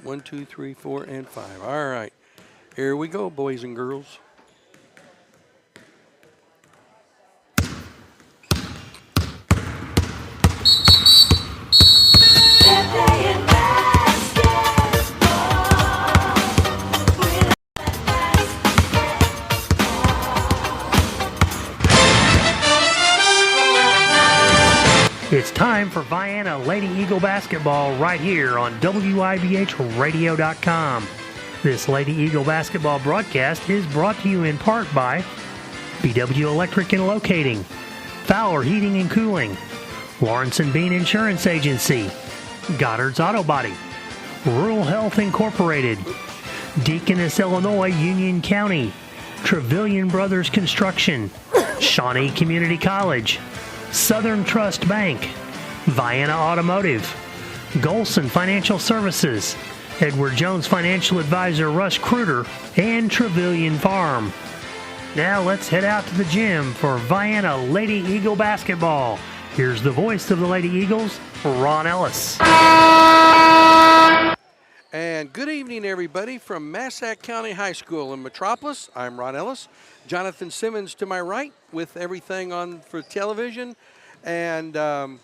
1, 2, 3, 4, and 5. All right. Here we go, boys and girls. It's time for Vienna Lady Eagle basketball right here on WIBHradio.com. This Lady Eagle basketball broadcast is brought to you in part by BW Electric and Locating, Fowler Heating and Cooling, Lawrence and Bean Insurance Agency, Goddard's Auto Body, Rural Health Incorporated, Deaconess, Illinois, Union County, Trevelyan Brothers Construction, Shawnee Community College, Southern Trust Bank, Vienna Automotive, Golson Financial Services, Edward Jones Financial Advisor Russ Kruger, and Trevelyan Farm. Now let's head out to the gym for Vienna Lady Eagle basketball. Here's the voice of the Lady Eagles, Ron Ellis. And good evening, everybody, from Massac County High School in Metropolis. I'm Ron Ellis. Jonathan Simmons to my right with everything on for television. And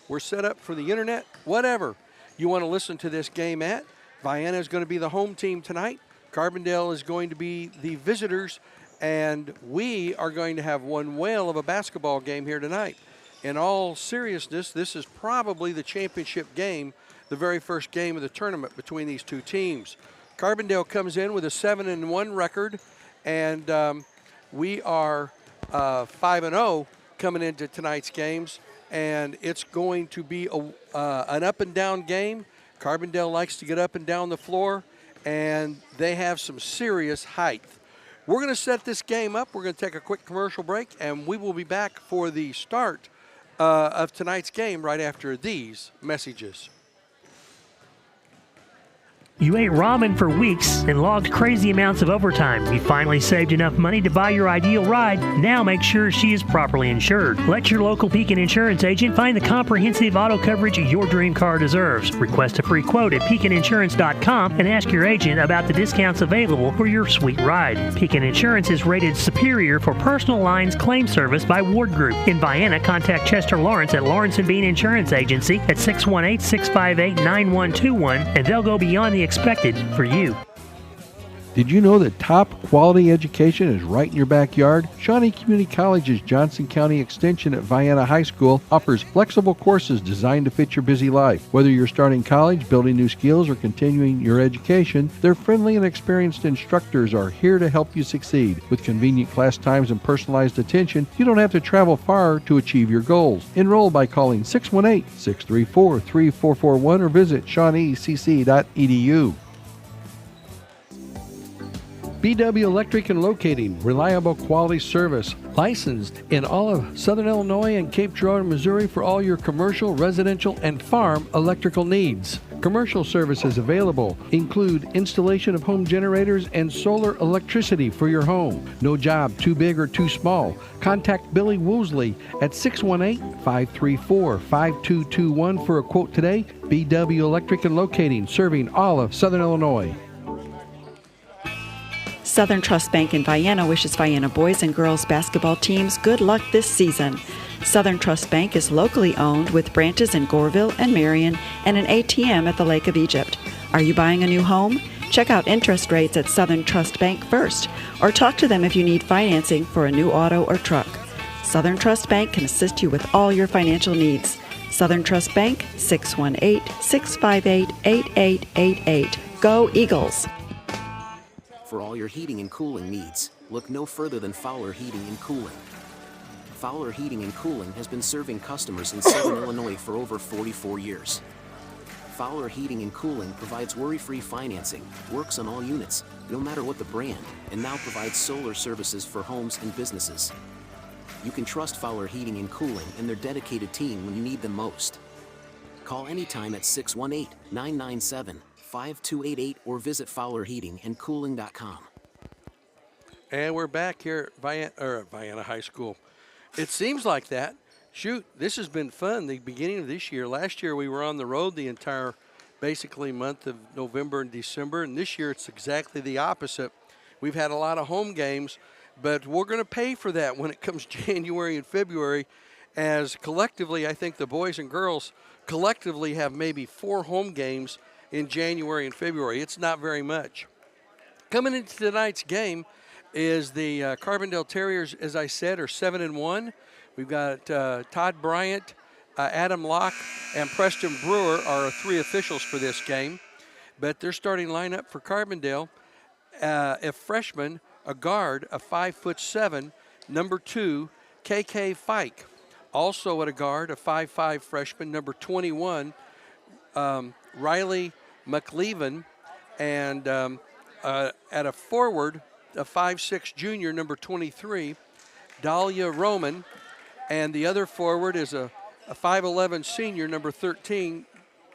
we're set up for the internet, whatever you want to listen to this game at. Vienna is going to be the home team tonight. Carbondale is going to be the visitors. And we are going to have one whale of a basketball game here tonight. In all seriousness, this is probably the championship game, the very first game of the tournament between these two teams. Carbondale comes in with a 7-1 record, and we are 5-0 coming into tonight's games, and it's going to be an up-and-down game. Carbondale likes to get up and down the floor, and they have some serious height. We're going to set this game up. We're going to take a quick commercial break, and we will be back for the start of tonight's game right after these messages. You ate ramen for weeks and logged crazy amounts of overtime. You finally saved enough money to buy your ideal ride. Now make sure she is properly insured. Let your local Pekin Insurance agent find the comprehensive auto coverage your dream car deserves. Request a free quote at PekinInsurance.com and ask your agent about the discounts available for your sweet ride. Pekin Insurance is rated superior for personal lines claim service by Ward Group. In Vienna, contact Chester Lawrence at Lawrence & Bean Insurance Agency at 618-658-9121, and they'll go beyond the expected for you. Did you know that top quality education is right in your backyard? Shawnee Community College's Johnson County Extension at Vienna High School offers flexible courses designed to fit your busy life. Whether you're starting college, building new skills, or continuing your education, their friendly and experienced instructors are here to help you succeed. With convenient class times and personalized attention, you don't have to travel far to achieve your goals. Enroll by calling 618-634-3441 or visit shawneecc.edu. BW Electric and Locating, reliable quality service, licensed in all of Southern Illinois and Cape Girardeau, Missouri for all your commercial, residential, and farm electrical needs. Commercial services available include installation of home generators and solar electricity for your home. No job too big or too small. Contact Billy Woosley at 618-534-5221 for a quote today. BW Electric and Locating, serving all of Southern Illinois. Southern Trust Bank in Vienna wishes Vienna boys and girls basketball teams good luck this season. Southern Trust Bank is locally owned with branches in Goreville and Marion and an ATM at the Lake of Egypt. Are you buying a new home? Check out interest rates at Southern Trust Bank first, or talk to them if you need financing for a new auto or truck. Southern Trust Bank can assist you with all your financial needs. Southern Trust Bank, 618-658-8888. Go Eagles! For all your heating and cooling needs, look no further than Fowler Heating and Cooling. Fowler Heating and Cooling has been serving customers in Southern Illinois for over 44 years. Fowler Heating and Cooling provides worry-free financing, works on all units, no matter what the brand, and now provides solar services for homes and businesses. You can trust Fowler Heating and Cooling and their dedicated team when you need them most. Call anytime at 618-997-5288 or visit FowlerHeatingandCooling.com. And we're back here at Vienna High School. It seems like that. Shoot, this has been fun, the beginning of this year. Last year we were on the road the entire basically month of November and December, and this year it's exactly the opposite. We've had a lot of home games, but we're going to pay for that when it comes January and February, as collectively I think the boys and girls collectively have maybe 4 home games in January and February. It's not very much. Coming into tonight's game is the Carbondale Terriers, as I said, are 7-1. We've got Todd Bryant, Adam Locke, and Preston Brewer are our 3 officials for this game. But their starting lineup for Carbondale, a freshman, a guard, a 5'7", number 2, KK Fike. Also at a guard, a 5'5" freshman, number 21, Riley McLeaven, and at a forward, a 5'6" junior, number 23, Dahlia Roman, and the other forward is a 5'11" senior, number 13,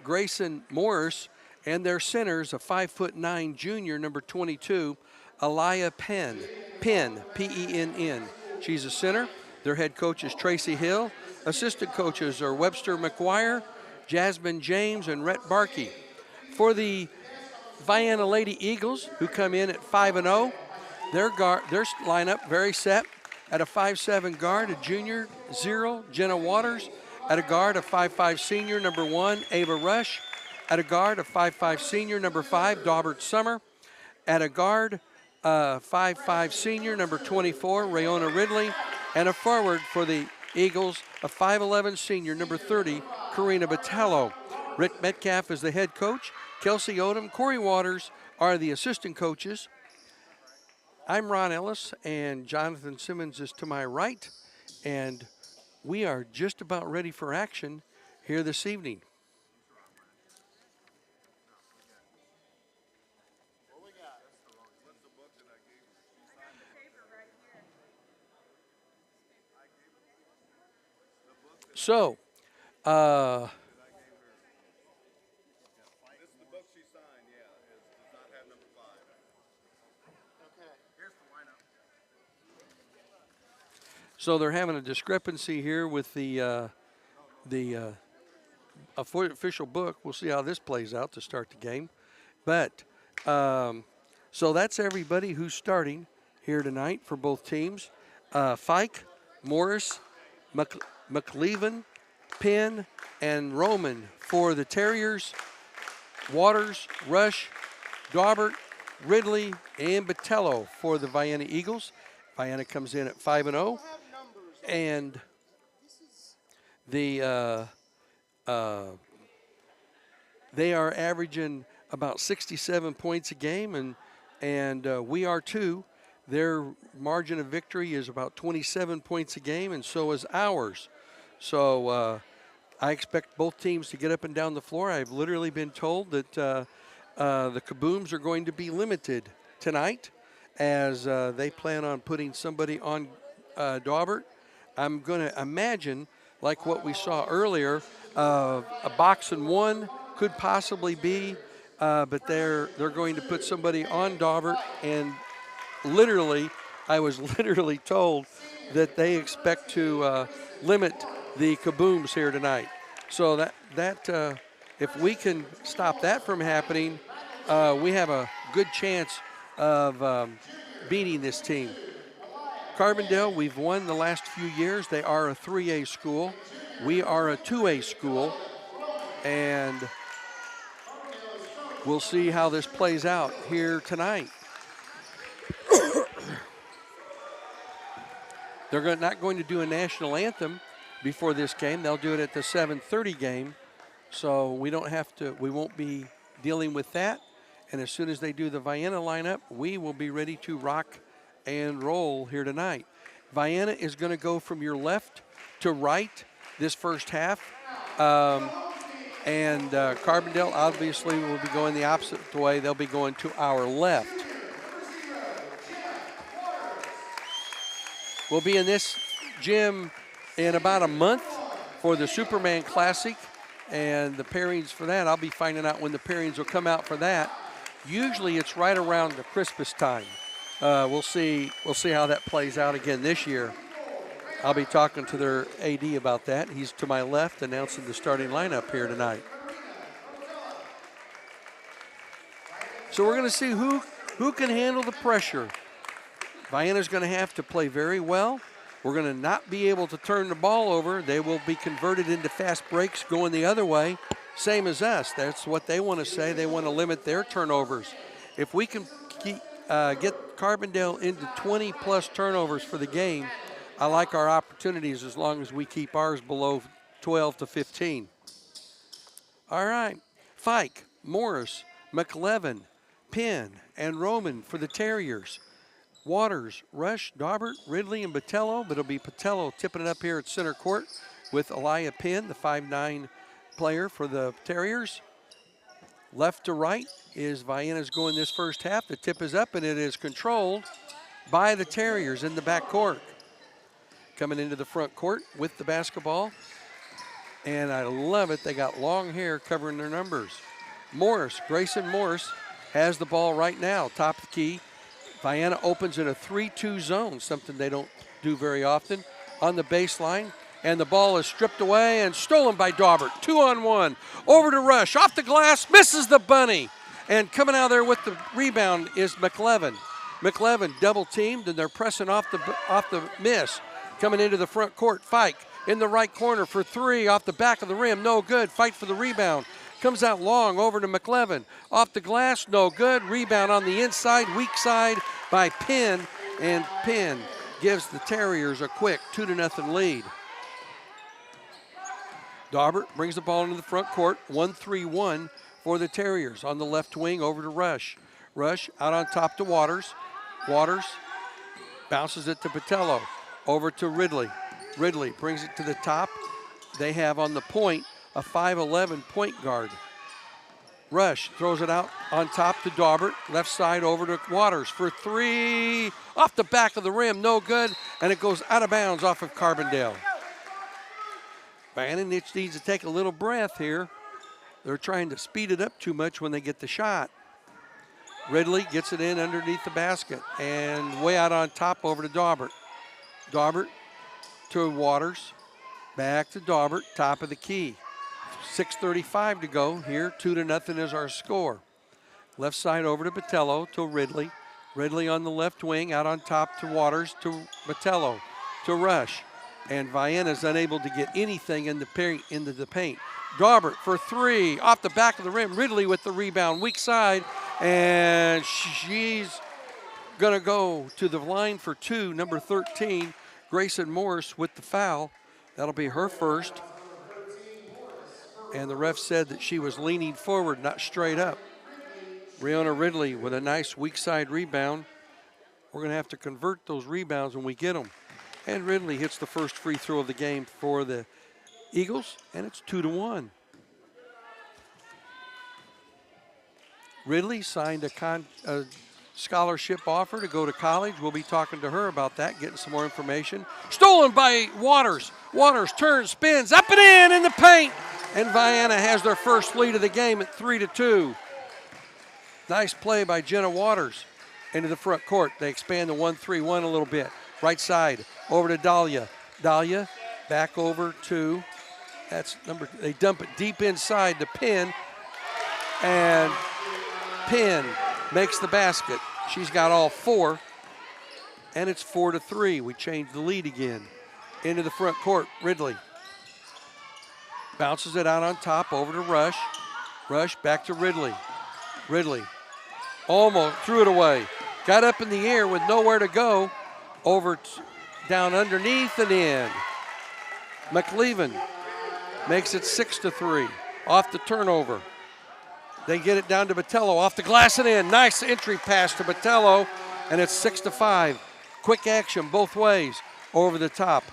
Grayson Morris, and their centers, a 5'9" junior, number 22, Aliyah Penn, P-E-N-N. She's a center. Their head coach is Tracy Hill. Assistant coaches are Webster McGuire, Jasmine James, and Rhett Barkey. For the Vienna Lady Eagles, who come in at 5-0, their lineup very set. At a 5'7" guard, a junior, 0, Jenna Waters. At a guard, a 5'5" senior, number 1, Ava Rush. At a guard, a 5'5" senior, number 5, Daubert Summer. At a guard, 5'5" senior, number 24, Rayona Ridley. And a forward for the Eagles, a 5'11" senior, number 30, Karina Battallo. Rick Metcalf is the head coach. Kelsey Odom, Corey Waters are the assistant coaches. I'm Ron Ellis, and Jonathan Simmons is to my right. And we are just about ready for action here this evening. So, so they're having a discrepancy here with the official book. We'll see how this plays out to start the game. But so that's everybody who's starting here tonight for both teams. Fike, Morris, McLeaven, Penn, and Roman for the Terriers. Waters, Rush, Daubert, Ridley, and Battallo for the Vienna Eagles. Vienna comes in at 5-0. And they are averaging about 67 points a game, and we are too. Their margin of victory is about 27 points a game, and so is ours. So I expect both teams to get up and down the floor. I've literally been told that the Kabooms are going to be limited tonight, as they plan on putting somebody on Daubert. I'm going to imagine, like what we saw earlier, a box and one could possibly be, but they're going to put somebody on Daubert, and literally, I was literally told that they expect to limit the Kabooms here tonight. So that if we can stop that from happening, we have a good chance of beating this team. Carbondale, we've won the last few years. They are a 3A school. We are a 2A school, and we'll see how this plays out here tonight. They're not going to do a national anthem before this game. They'll do it at the 7:30 game, so we won't be dealing with that. And as soon as they do the Vienna lineup, we will be ready to rock and roll here tonight. Vienna is going to go from your left to right this first half. And Carbondale obviously will be going the opposite way. They'll be going to our left. We'll be in this gym in about a month for the Superman Classic, and the pairings for that, I'll be finding out when the pairings will come out for that. Usually it's right around the Christmas time. We'll see how that plays out again this year. I'll be talking to their AD about that. He's to my left announcing the starting lineup here tonight. So we're going to see who can handle the pressure. Vienna's going to have to play very well. We're going to not be able to turn the ball over. They will be converted into fast breaks going the other way, same as us. That's what they want to say. They want to limit their turnovers. If we can get Carbondale into 20-plus turnovers for the game, I like our opportunities as long as we keep ours below 12 to 15. All right. Fike, Morris, McLevin, Penn, and Roman for the Terriers. Waters, Rush, Daubert, Ridley, and Botello, but it'll be Botello tipping it up here at center court with Elia Penn, the 5'9" player for the Terriers. Left to right is Vienna's going this first half. The tip is up, and it is controlled by the Terriers in the back court. Coming into the front court with the basketball. And I love it. They got long hair covering their numbers. Morris, Grayson Morris, has the ball right now, top of the key. Vienna opens in a 3-2 zone, something they don't do very often, on the baseline. And the ball is stripped away and stolen by Daubert. 2-on-1. Over to Rush. Off the glass. Misses the bunny. And coming out there with the rebound is McLevin. McLevin double teamed, and they're pressing off the miss. Coming into the front court, Fike in the right corner for three. Off the back of the rim. No good. Fight for the rebound. Comes out long over to McLevin. Off the glass. No good. Rebound on the inside. Weak side by Penn. And Penn gives the Terriers a quick 2-0 lead. Daubert brings the ball into the front court, 1-3-1 for the Terriers. On the left wing, over to Rush. Rush out on top to Waters. Waters bounces it to Botello. Over to Ridley. Ridley brings it to the top. They have on the point a 5'11" point guard. Rush throws it out on top to Daubert. Left side over to Waters for three. Off the back of the rim, no good. And it goes out of bounds off of Carbondale. Vienna needs to take a little breath here. They're trying to speed it up too much when they get the shot. Ridley gets it in underneath the basket and way out on top over to Daubert. Daubert to Waters. Back to Daubert, top of the key. 6:35 to go here. 2-0 is our score. Left side over to Botello to Ridley. Ridley on the left wing, out on top to Waters to Botello to Rush. And Vienna's unable to get anything into the paint. Daubert for three, off the back of the rim. Ridley with the rebound, weak side, and she's gonna go to the line for two, number 13, Grayson Morris with the foul. That'll be her first. And the ref said that she was leaning forward, not straight up. Breonna Ridley with a nice weak side rebound. We're gonna have to convert those rebounds when we get them. And Ridley hits the first free throw of the game for the Eagles, and it's 2-1. Ridley signed a scholarship offer to go to college. We'll be talking to her about that, getting some more information. Stolen by Waters. Waters turns, spins, up and in the paint. And Vienna has their first lead of the game at 3-2. Nice play by Jenna Waters into the front court. They expand the 1-3-1 a little bit. Right side, over to Dahlia. Dahlia back over to, they dump it deep inside to Penn. And Penn makes the basket. She's got all four. And it's 4-3. We change the lead again. Into the front court, Ridley. Bounces it out on top, over to Rush. Rush back to Ridley. Ridley almost threw it away. Got up in the air with nowhere to go. Down underneath and in. McLevin makes it 6-3 off the turnover. They get it down to Botello off the glass and in. Nice entry pass to Botello, and it's 6-5. Quick action both ways over the top.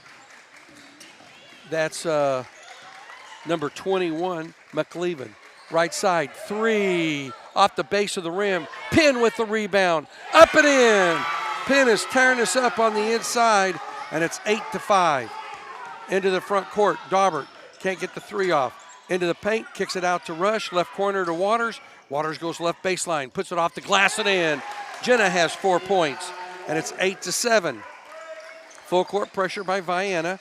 That's number 21, McLevin. Right side, three off the base of the rim. Penn with the rebound, up and in. Penn is tearing us up on the inside, and it's 8-5. Into the front court, Daubert can't get the three off. Into the paint, kicks it out to Rush, left corner to Waters. Waters goes left baseline, puts it off the glass and in. Jenna has 4 points, and it's 8-7. Full court pressure by Vienna.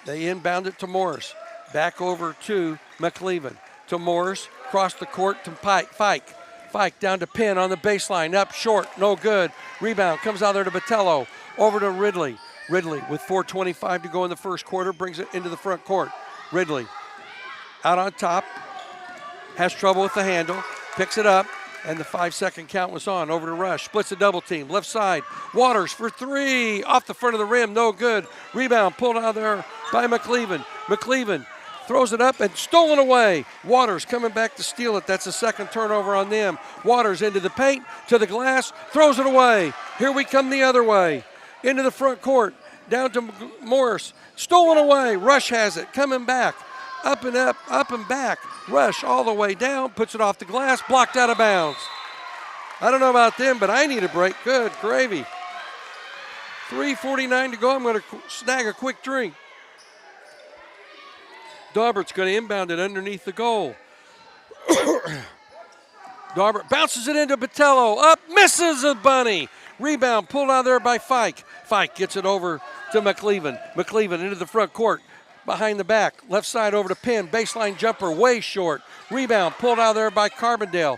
They inbound it to Morris. Back over to McLevin. To Morris, across the court to Fike. Fike Fike down to Penn on the baseline. Up short. No good. Rebound comes out there to Botello. Over to Ridley. Ridley with 4:25 to go in the first quarter brings it into the front court. Ridley out on top. Has trouble with the handle. Picks it up. And the 5-second count was on. Over to Rush. Splits a double team. Left side. Waters for three. Off the front of the rim. No good. Rebound pulled out there by McCleven. McCleven throws it up and stolen away. Waters coming back to steal it. That's a second turnover on them. Waters into the paint, to the glass, throws it away. Here we come the other way. Into the front court. Down to Morris. Stolen away. Rush has it. Coming back. Up and back. Rush all the way down, puts it off the glass, blocked out of bounds. I don't know about them, but I need a break. Good gravy. 3:49 to go. I'm going to snag a quick drink. Daubert's going to inbound it underneath the goal. Daubert bounces it into Botello. Up, misses a bunny. Rebound pulled out there by Fike. Fike gets it over to McCleven. McCleven into the front court. Behind the back, left side over to Penn. Baseline jumper, way short. Rebound pulled out there by Carbondale.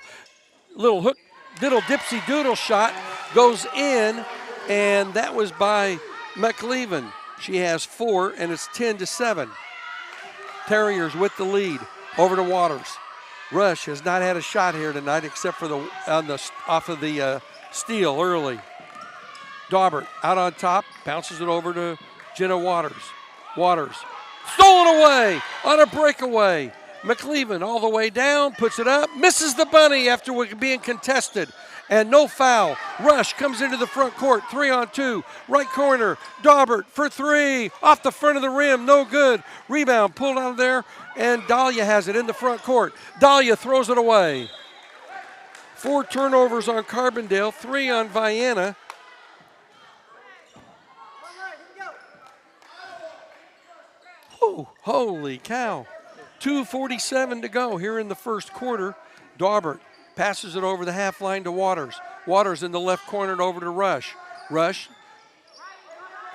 Little hook, diddle dipsy doodle shot goes in, and that was by McCleven. She has 4, and it's 10-7. Terriers with the lead. Over to Waters. Rush has not had a shot here tonight except for off of the steal early. Daubert out on top, bounces it over to Jenna Waters. Waters. Stolen away on a breakaway. McCleven all the way down, puts it up, misses the bunny after being contested. And no foul. Rush comes into the front court, 3-on-2. Right corner, Daubert for 3. Off the front of the rim, no good. Rebound pulled out of there, and Dahlia has it in the front court. Dahlia throws it away. 4 turnovers on Carbondale, 3 on Vienna. Oh, holy cow. 2:47 to go here in the first quarter. Daubert passes it over the half line to Waters. Waters in the left corner and over to Rush. Rush,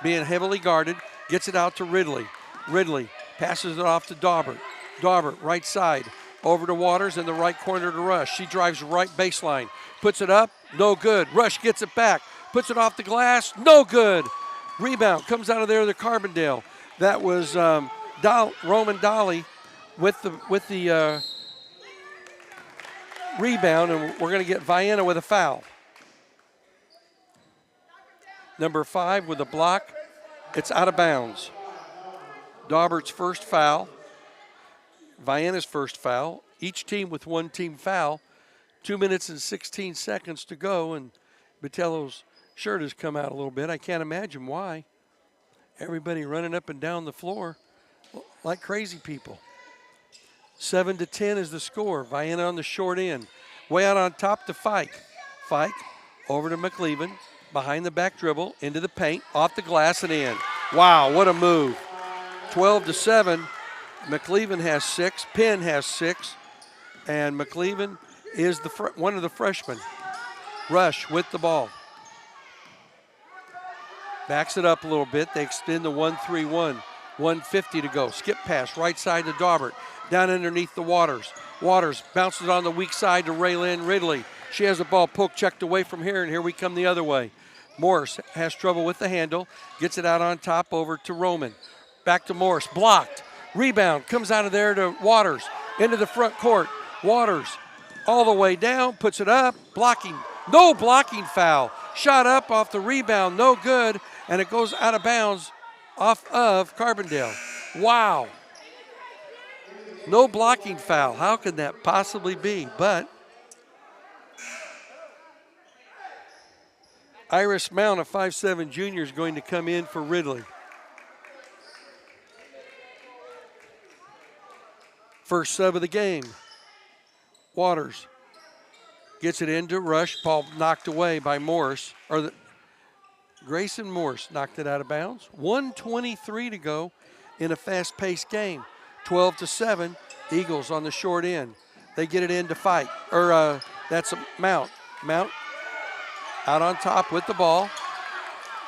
being heavily guarded, gets it out to Ridley. Ridley passes it off to Daubert. Daubert, right side, over to Waters in the right corner to Rush. She drives right baseline. Puts it up, no good. Rush gets it back. Puts it off the glass, no good. Rebound comes out of there to Carbondale. That was Roman Dolly with the rebound, and we're going to get Vienna with a foul. Number 5 with a block. It's out of bounds. Daubert's first foul. Vienna's first foul. Each team with 1 team foul. 2 minutes and 16 seconds to go, and Botello's shirt has come out a little bit. I can't imagine why. Everybody running up and down the floor like crazy people. 7-10 is the score. Vienna on the short end. Way out on top to Fike. Fike over to McCleven. Behind the back dribble, into the paint, off the glass and in. Wow, what a move. 12-7. McCleven has 6. Penn has 6. And McCleven is one of the freshmen. Rush with the ball. Backs it up a little bit. They extend the 1-3-1. 1:50 to go. Skip pass, right side to Daubert. Down underneath the Waters. Waters bounces on the weak side to Raylyn Ridley. She has the ball poke checked away from here, and here we come the other way. Morris has trouble with the handle. Gets it out on top over to Roman. Back to Morris. Blocked. Rebound comes out of there to Waters. Into the front court. Waters all the way down. Puts it up. Blocking. No blocking foul. Shot up off the rebound. No good. And it goes out of bounds off of Carbondale. Wow. No blocking foul. How can that possibly be? But Iris Mount, a 5'7" junior, is going to come in for Ridley. First sub of the game. Waters gets it into Rush. Ball knocked away by Morris. Grayson Morris knocked it out of bounds. 1:23 to go in a fast-paced game. 12-7. Eagles on the short end. They get it in to fight. That's a Mount. Mount out on top with the ball.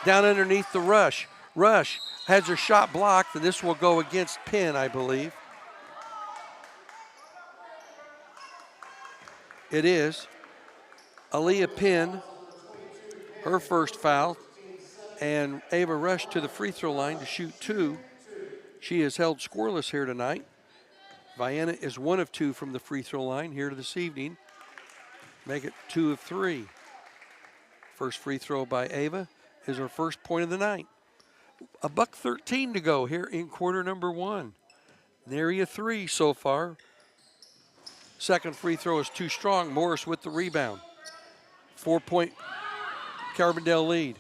Down underneath the Rush. Rush has her shot blocked, and this will go against Penn, I believe. It is. Aaliyah Penn, her first foul, and Ava Rush to the free throw line to shoot 2. She has held scoreless here tonight. Vienna is 1 of 2 from the free throw line here this evening. Make it 2 of 3. First free throw by Ava is her first point of the night. $1:13 to go here in quarter number 1. Nary a 3 so far. Second free throw is too strong. Morris with the rebound. 4-point Carbondale lead.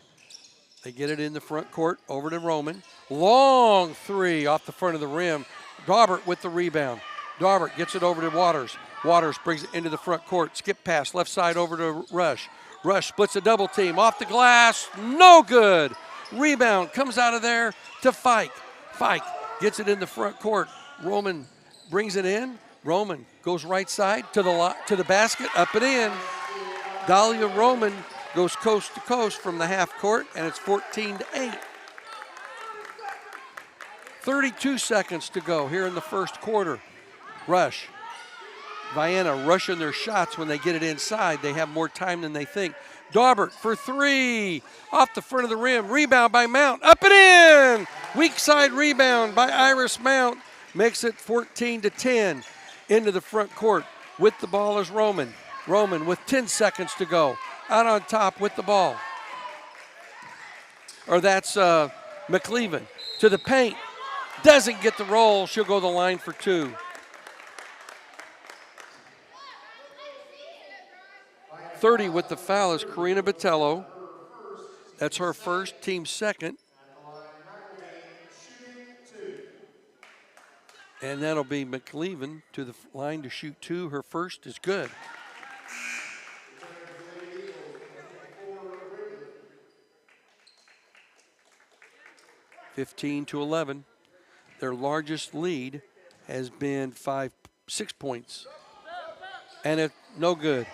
They get it in the front court over to Roman. Long 3 off the front of the rim. Daubert with the rebound. Daubert gets it over to Waters. Waters brings it into the front court. Skip pass left side over to Rush. Rush splits a double team off the glass. No good. Rebound comes out of there to Fike. Fike gets it in the front court. Roman brings it in. Roman goes right side to the basket, up and in. Dahlia Roman goes coast to coast from the half court, and it's 14-8. 32 seconds to go here in the first quarter. Rush. Vienna rushing their shots when they get it inside. They have more time than they think. Daubert for 3. Off the front of the rim. Rebound by Mount. Up and in! Weak side rebound by Iris Mount. Makes it 14-10. Into the front court. With the ball is Roman. Roman with 10 seconds to go. Out on top with the ball. Or that's McLeavin. To the paint. Doesn't get the roll. She'll go the line for 2. .30 with the foul is Karina Botello. That's her first, team second. And that'll be McLeavin to the line to shoot 2. Her first is good. (15-11). Their largest lead has been 6 points. And it no good.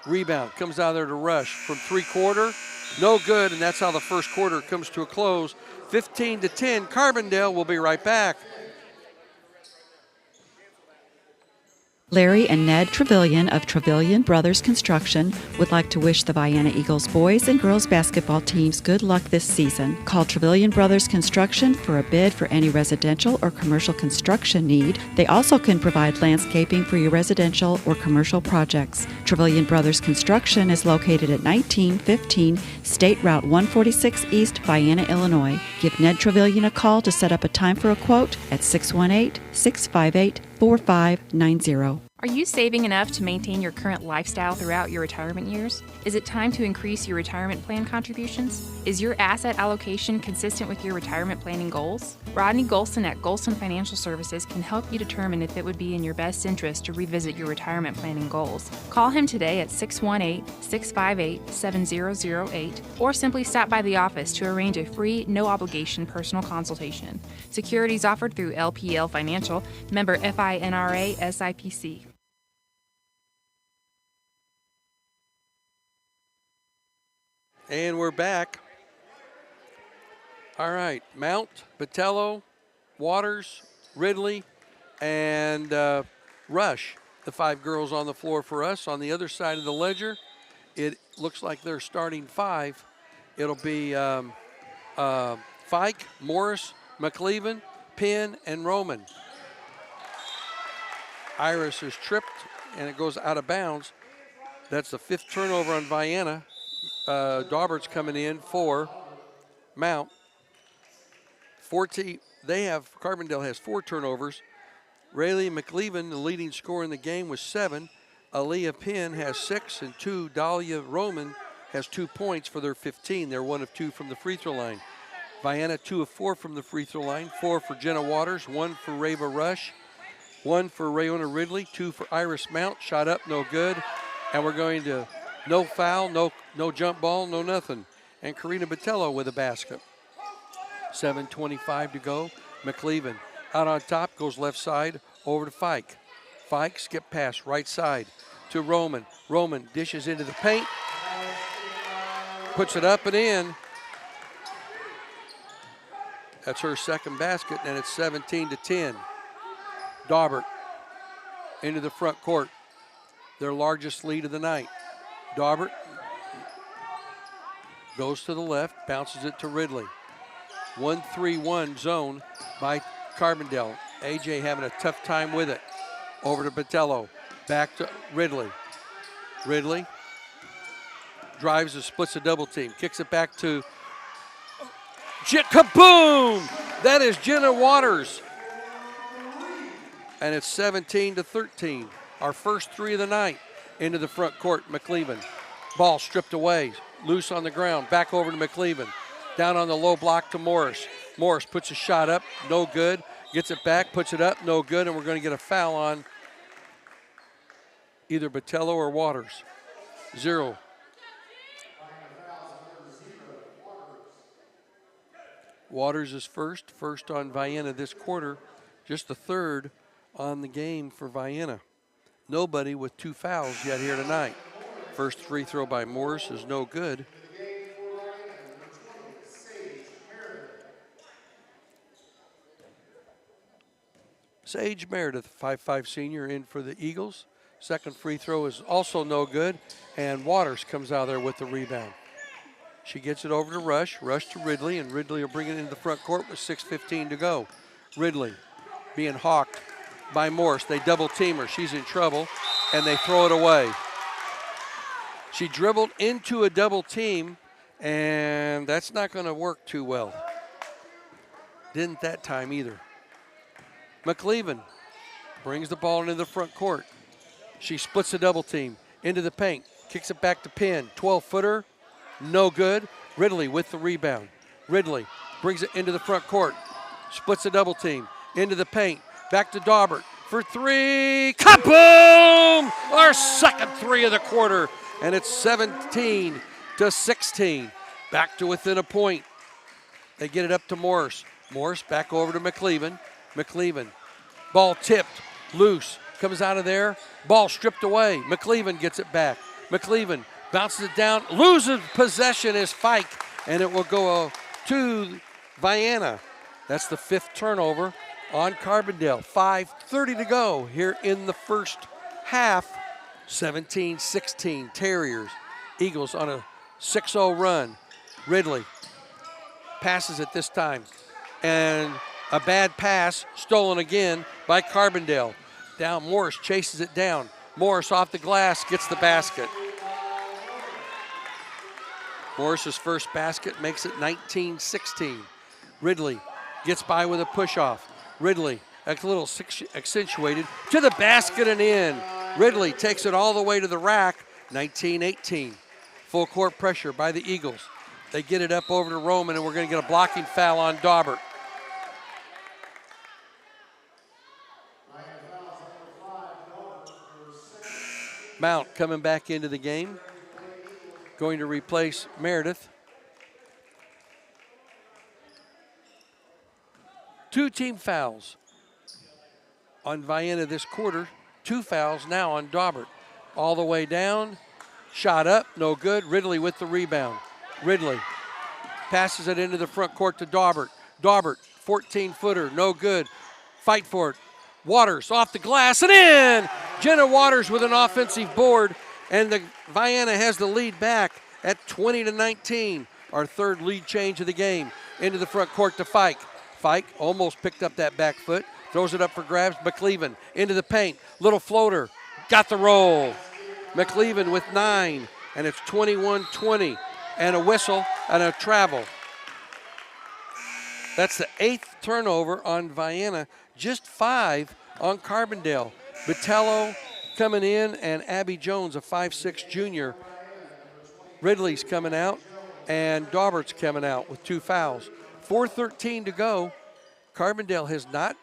Rebound comes out there to Rush from 3-quarter. No good, and that's how the first quarter comes to a close. 15-10. Carbondale will be right back. Larry and Ned Trevelyan of Trevelyan Brothers Construction would like to wish the Vienna Eagles boys and girls basketball teams good luck this season. Call Trevelyan Brothers Construction for a bid for any residential or commercial construction need. They also can provide landscaping for your residential or commercial projects. Trevelyan Brothers Construction is located at 1915 State Route 146 East, Vienna, Illinois. Give Ned Trevelyan a call to set up a time for a quote at 618-658-4590. Are you saving enough to maintain your current lifestyle throughout your retirement years? Is it time to increase your retirement plan contributions? Is your asset allocation consistent with your retirement planning goals? Rodney Golson at Golson Financial Services can help you determine if it would be in your best interest to revisit your retirement planning goals. Call him today at 618-658-7008 or simply stop by the office to arrange a free, no-obligation personal consultation. Securities offered through LPL Financial, member FINRA SIPC. And we're back. All right, Mount, Botello, Waters, Ridley, and Rush, the 5 girls on the floor for us. On the other side of the ledger, it looks like they're starting 5. It'll be Fike, Morris, McLeavin, Penn, and Roman. Iris is tripped, and it goes out of bounds. That's the 5th turnover on Vienna. Daubert's coming in for Mount. Carbondale has 4 turnovers. Rayleigh McLeavin, the leading scorer in the game, with 7. Aaliyah Penn has 6, and 2. Dahlia Roman has 2 points for their 15. They're 1 of 2 from the free throw line. Vienna 2 of 4 from the free throw line. 4 for Jenna Waters, 1 for Rava Rush, 1 for Rayona Ridley, 2 for Iris Mount. Shot up, no good. And we're going to no foul, no jump ball, no nothing. And Karina Botello with a basket. 7:25 to go. McLeavin out on top, goes left side over to Fike. Fike skip pass right side to Roman. Roman dishes into the paint, puts it up and in. That's her second basket, and it's 17-10. Daubert into the front court, their largest lead of the night. Daubert Goes to the left, bounces it to Ridley. 1-3-1 zone by Carbondale. AJ having a tough time with it. Over to Botello. Back to Ridley. Ridley drives and splits a double team. Kicks it back to kaboom! That is Jenna Waters. And it's 17-13. Our first three of the night. Into the front court, McLeaven. Ball stripped away. Loose on the ground. Back over to McLeaven. Down on the low block to Morris. Morris puts a shot up. No good. Gets it back. Puts it up. No good. And we're going to get a foul on either Botello or Waters. 0. Waters is first on Vienna this quarter, just the third on the game for Vienna. Nobody with 2 fouls yet here tonight. First free throw by Morris is no good. Sage Meredith, 5'5" senior, in for the Eagles. Second free throw is also no good, and Waters comes out there with the rebound. She gets it over to Rush to Ridley, and Ridley will bring it into the front court with 6:15 to go. Ridley being hawked by Morse. They double team her. She's in trouble, and they throw it away. She dribbled into a double team, and that's not going to work too well. Didn't that time either. McLeaven brings the ball into the front court. She splits a double team into the paint, kicks it back to Penn. 12-footer, no good. Ridley with the rebound. Ridley brings it into the front court, splits a double team into the paint, back to Daubert for 3. Kaboom! Our second 3 of the quarter, and it's 17-16. Back to within a point. They get it up to Morris. Morris back over to McLeaven. McLeaven, ball tipped, loose, comes out of there, ball stripped away. McLeaven gets it back. McLeaven bounces it down, loses possession is Fike, and it will go to Vienna. That's the 5th turnover on Carbondale. 5:30 to go here in the first half. 17-16 Terriers. Eagles on a 6-0 run. Ridley passes it this time, and a bad pass, stolen again by Carbondale. Down, Morris chases it down. Morris off the glass, gets the basket. Morris's first basket makes it 19-16. Ridley gets by with a push-off. Ridley, a little accentuated, to the basket and in. Ridley takes it all the way to the rack, 19-18. Full court pressure by the Eagles. They get it up over to Roman, and we're going to get a blocking foul on Daubert. Mount coming back into the game, going to replace Meredith. 2 team fouls on Vienna this quarter. 2 fouls now on Daubert. All the way down, shot up, no good. Ridley with the rebound. Ridley passes it into the front court to Daubert. Daubert, 14-footer, no good. Fight for it. Waters off the glass and in! Jenna Waters with an offensive board, and the Vienna has the lead back at 20-19. Our third lead change of the game. Into the front court to Fike. Fike almost picked up that back foot, throws it up for grabs. McLeaven into the paint, little floater, got the roll. McLeaven with 9, and it's 21-20, and a whistle and a travel. That's the 8th turnover on Vienna, just 5 on Carbondale. Botello coming in, and Abby Jones, a 5'6" junior. Ridley's coming out, and Daubert's coming out with 2 fouls. 4:13 to go. Carbondale has not,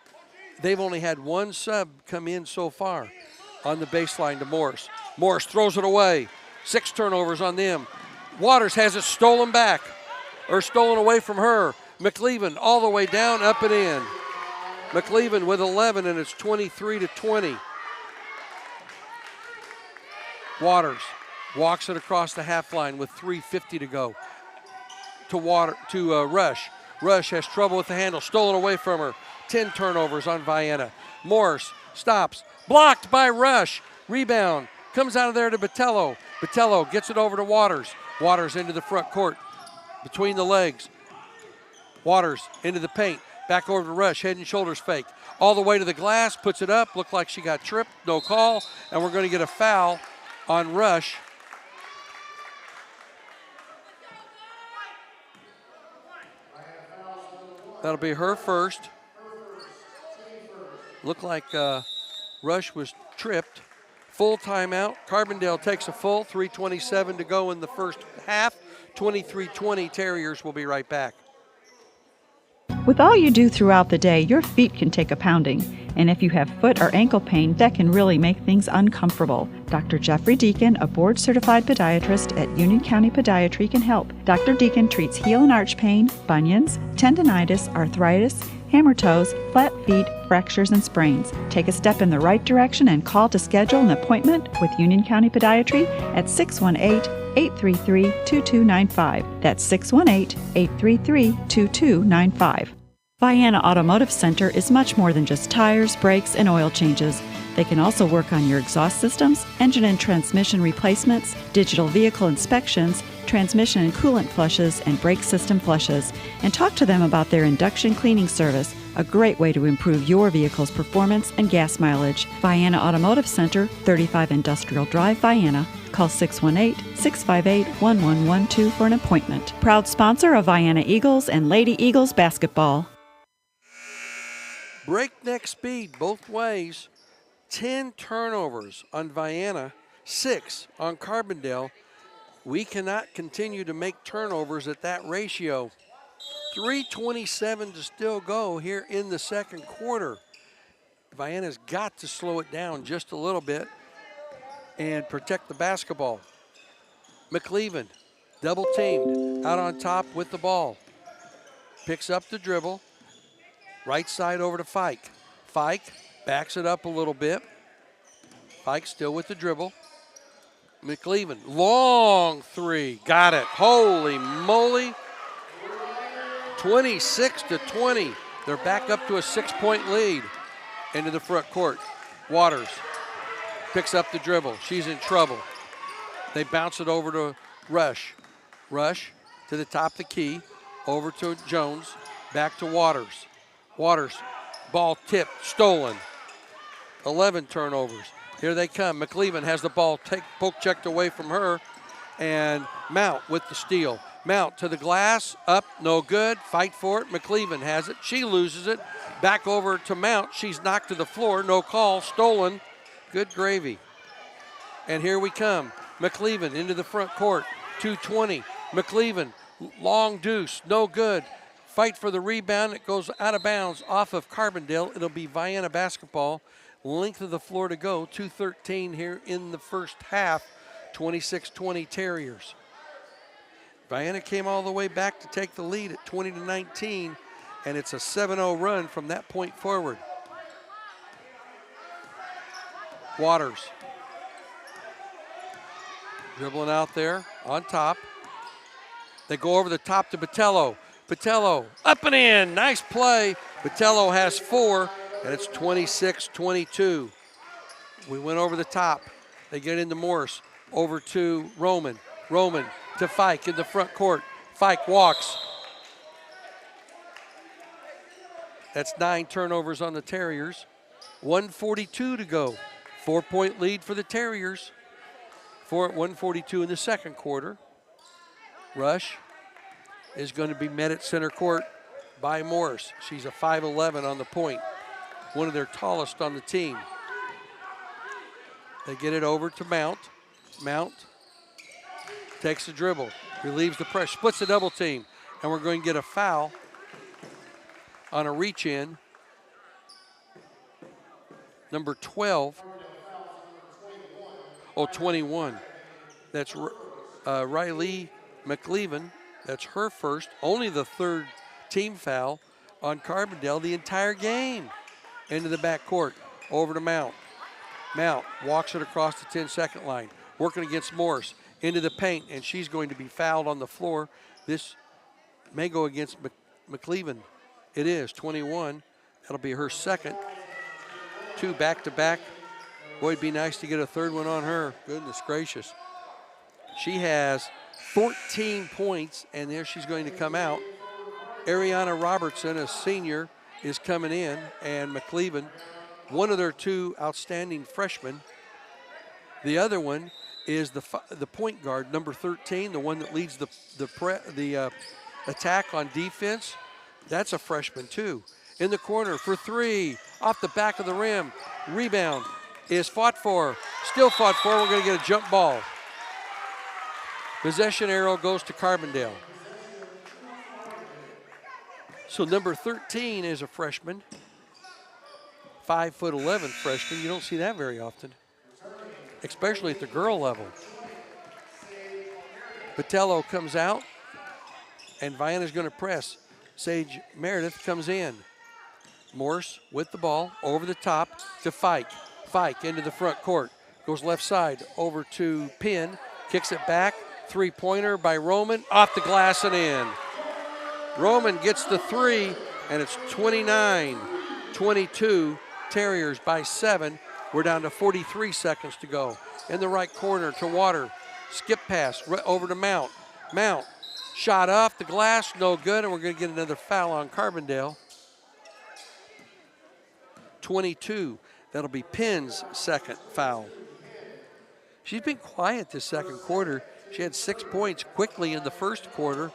they've only had 1 sub come in so far on the baseline to Morris. Morris throws it away. 6 turnovers on them. Waters has it stolen back, or stolen away from her. McLeaven all the way down, up and in. McLeaven with 11, and it's 23-20. Waters walks it across the half line with 3:50 to go. To Rush. Rush has trouble with the handle, stolen away from her. 10 turnovers on Vienna. Morris stops, blocked by Rush. Rebound, comes out of there to Botello. Botello gets it over to Waters. Waters into the front court between the legs. Waters into the paint. Back over to Rush, head and shoulders fake. All the way to the glass, puts it up. Looked like she got tripped, no call. And we're going to get a foul on Rush. That'll be her first. Looked like Rush was tripped. Full timeout. Carbondale takes a full. 3:27 to go in the first half. 23-20. Terriers will be right back. With all you do throughout the day, your feet can take a pounding. And if you have foot or ankle pain, that can really make things uncomfortable. Dr. Jeffrey Deacon, a board-certified podiatrist at Union County Podiatry, can help. Dr. Deacon treats heel and arch pain, bunions, tendinitis, arthritis, hammer toes, flat feet, fractures, and sprains. Take a step in the right direction and call to schedule an appointment with Union County Podiatry at 618-833-2295. That's 618-833-2295. Vienna Automotive Center is much more than just tires, brakes, and oil changes. They can also work on your exhaust systems, engine and transmission replacements, digital vehicle inspections, transmission and coolant flushes, and brake system flushes. And talk to them about their induction cleaning service, a great way to improve your vehicle's performance and gas mileage. Vienna Automotive Center, 35 Industrial Drive, Vienna. Call 618-658-1112 for an appointment. Proud sponsor of Vienna Eagles and Lady Eagles basketball. Breakneck speed both ways. 10 turnovers on Vienna, 6 on Carbondale. We cannot continue to make turnovers at that ratio. 3:27 to still go here in the second quarter. Vienna's got to slow it down just a little bit and protect the basketball. McLeaven, double teamed, out on top with the ball. Picks up the dribble. Right side over to Fike. Fike backs it up a little bit. Fike still with the dribble. McLeaven, long three, got it. Holy moly. 26-20. They're back up to a 6-point lead into the front court. Waters picks up the dribble. She's in trouble. They bounce it over to Rush. Rush to the top of the key, over to Jones, back to Waters. Waters, ball tipped, stolen. 11 turnovers. Here they come. McLeaven has the ball poke checked away from her, and Mount with the steal. Mount to the glass, up, no good. Fight for it. McLeaven has it. She loses it. Back over to Mount. She's knocked to the floor. No call. Stolen. Good gravy. And here we come. McLeaven into the front court. 2:20. McLeaven, long deuce, no good. Fight for the rebound. It goes out of bounds off of Carbondale. It'll be Vienna basketball. Length of the floor to go. 2:13 here in the first half. 26-20 Terriers. Vienna came all the way back to take the lead at 20-19, and it's a 7-0 run from that point forward. Waters. Dribbling out there on top. They go over the top to Botello. Botello up and in. Nice play. Botello has 4, and it's 26-22. We went over the top. They get into Morse. Over to Roman. Roman to Fike in the front court. Fike walks. That's 9 turnovers on the Terriers. 1:42 to go. 4-point lead for the Terriers. 1:42 in the second quarter. Rush is going to be met at center court by Morris. She's a 5'11" on the point, one of their tallest on the team. They get it over to Mount. Mount takes the dribble, relieves the pressure, splits the double team, and we're going to get a foul on a reach in. Number 12. 21. That's Riley McLeaven. That's her first, only the third team foul on Carbondale the entire game. Into the backcourt, over to Mount. Mount walks it across the 10-second line, working against Morris, into the paint, and she's going to be fouled on the floor. This may go against McLeaven. It is, 21. That'll be her second. 2 back-to-back. Boy, it'd be nice to get a third one on her. Goodness gracious. She has 14 points, and there she's going to come out. Ariana Robertson, a senior, is coming in, and McCleven, one of their two outstanding freshmen. The other one is the point guard, number 13, the one that leads the attack on defense. That's a freshman too. In the corner for three, off the back of the rim. Rebound is fought for, still fought for. We're going to get a jump ball. Possession arrow goes to Carbondale. So number 13 is a freshman, 5'11" freshman. You don't see that very often, especially at the girl level. Patello comes out, and Vienna's going to press. Sage Meredith comes in. Morse with the ball, over the top to Fike. Fike into the front court. Goes left side over to Penn. Kicks it back. Three-pointer by Roman. Off the glass and in. Roman gets the three, and it's 29-22. Terriers by 7. We're down to 43 seconds to go. In the right corner to Water. Skip pass over to Mount. Mount, shot off the glass, no good, and we're going to get another foul on Carbondale. 22. That'll be Penn's second foul. She's been quiet this second quarter. She had 6 points quickly in the first quarter,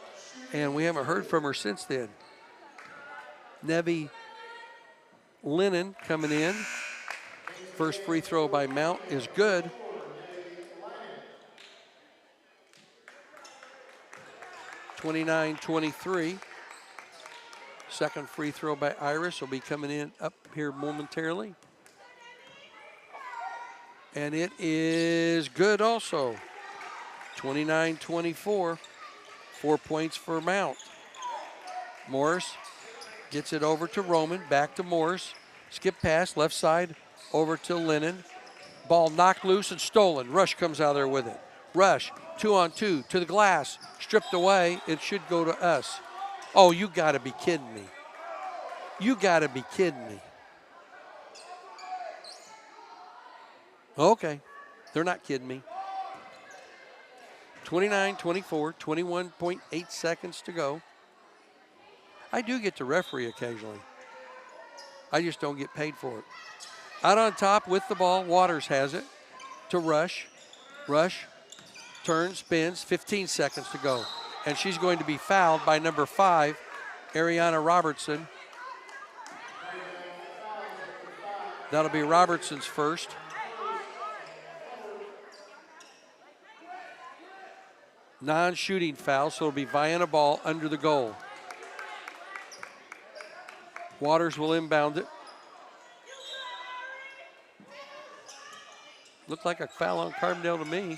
and we haven't heard from her since then. Nevi Lennon coming in. First free throw by Mount is good. (29-23). Second free throw by Iris will be coming in up here momentarily. And it is good also. 29-24. 4 points for Mount. Morris gets it over to Roman, back to Morris. Skip pass, left side, over to Lennon. Ball knocked loose and stolen. Rush comes out there with it. Rush, 2-on-2, to the glass, stripped away. It should go to us. Oh, you gotta be kidding me. You gotta be kidding me. Okay, they're not kidding me. 29-24, 21.8 seconds to go. I do get to referee occasionally. I just don't get paid for it. Out on top with the ball, Waters has it to Rush. Rush turns, spins, 15 seconds to go. And she's going to be fouled by number 5, Ariana Robertson. That'll be Robertson's first. Non-shooting foul, so it'll be Vienna ball under the goal. Waters will inbound it. Looked like a foul on Carbondale to me.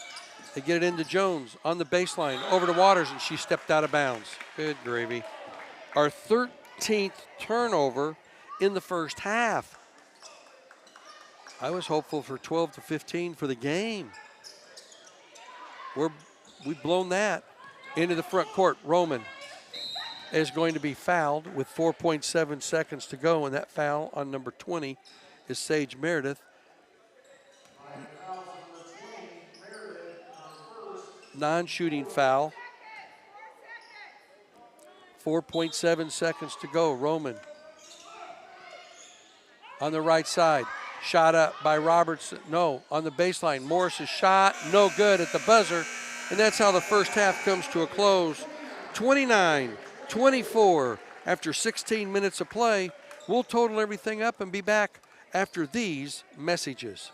They get it into Jones on the baseline, over to Waters, and she stepped out of bounds. Good gravy. Our 13th turnover in the first half. I was hopeful for 12-15 for the game. We've blown that. Into the front court, Roman is going to be fouled with 4.7 seconds to go, and that foul on number 20 is Sage Meredith. Non-shooting foul. 4.7 seconds to go. Roman on the right side. Shot up by Robertson. No, on the baseline. Morris's shot, no good at the buzzer. And that's how the first half comes to a close. 29-24 after 16 minutes of play. We'll total everything up and be back after these messages.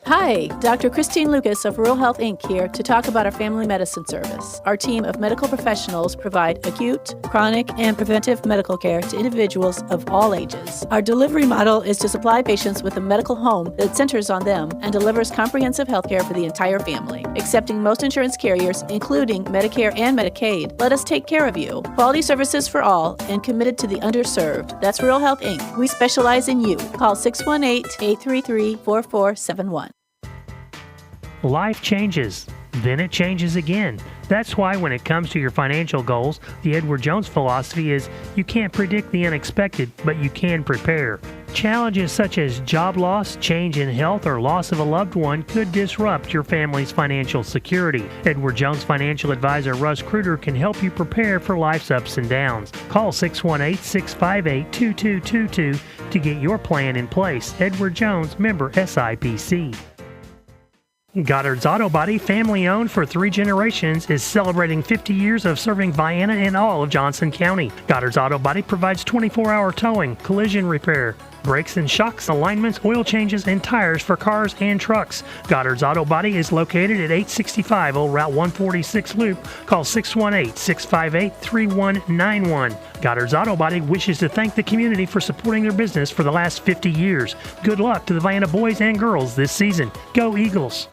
Hi, Dr. Christine Lucas of Rural Health Inc. here to talk about our family medicine service. Our team of medical professionals provide acute, chronic, and preventive medical care to individuals of all ages. Our delivery model is to supply patients with a medical home that centers on them and delivers comprehensive health care for the entire family. Accepting most insurance carriers, including Medicare and Medicaid, let us take care of you. Quality services for all and committed to the underserved. That's Rural Health Inc. We specialize in you. Call 618-833-4471. Life changes. Then it changes again. That's why when it comes to your financial goals, the Edward Jones philosophy is you can't predict the unexpected, but you can prepare. Challenges such as job loss, change in health, or loss of a loved one could disrupt your family's financial security. Edward Jones financial advisor Russ Kruger can help you prepare for life's ups and downs. Call 618-658-2222 to get your plan in place. Edward Jones, member SIPC. Goddard's Auto Body, family owned for 3 generations, is celebrating 50 years of serving Vienna and all of Johnson County. Goddard's Auto Body provides 24-hour towing, collision repair, brakes and shocks, alignments, oil changes, and tires for cars and trucks. Goddard's Auto Body is located at 865 Old Route 146 Loop. Call 618-658-3191. Goddard's Auto Body wishes to thank the community for supporting their business for the last 50 years. Good luck to the Vienna boys and girls this season. Go Eagles!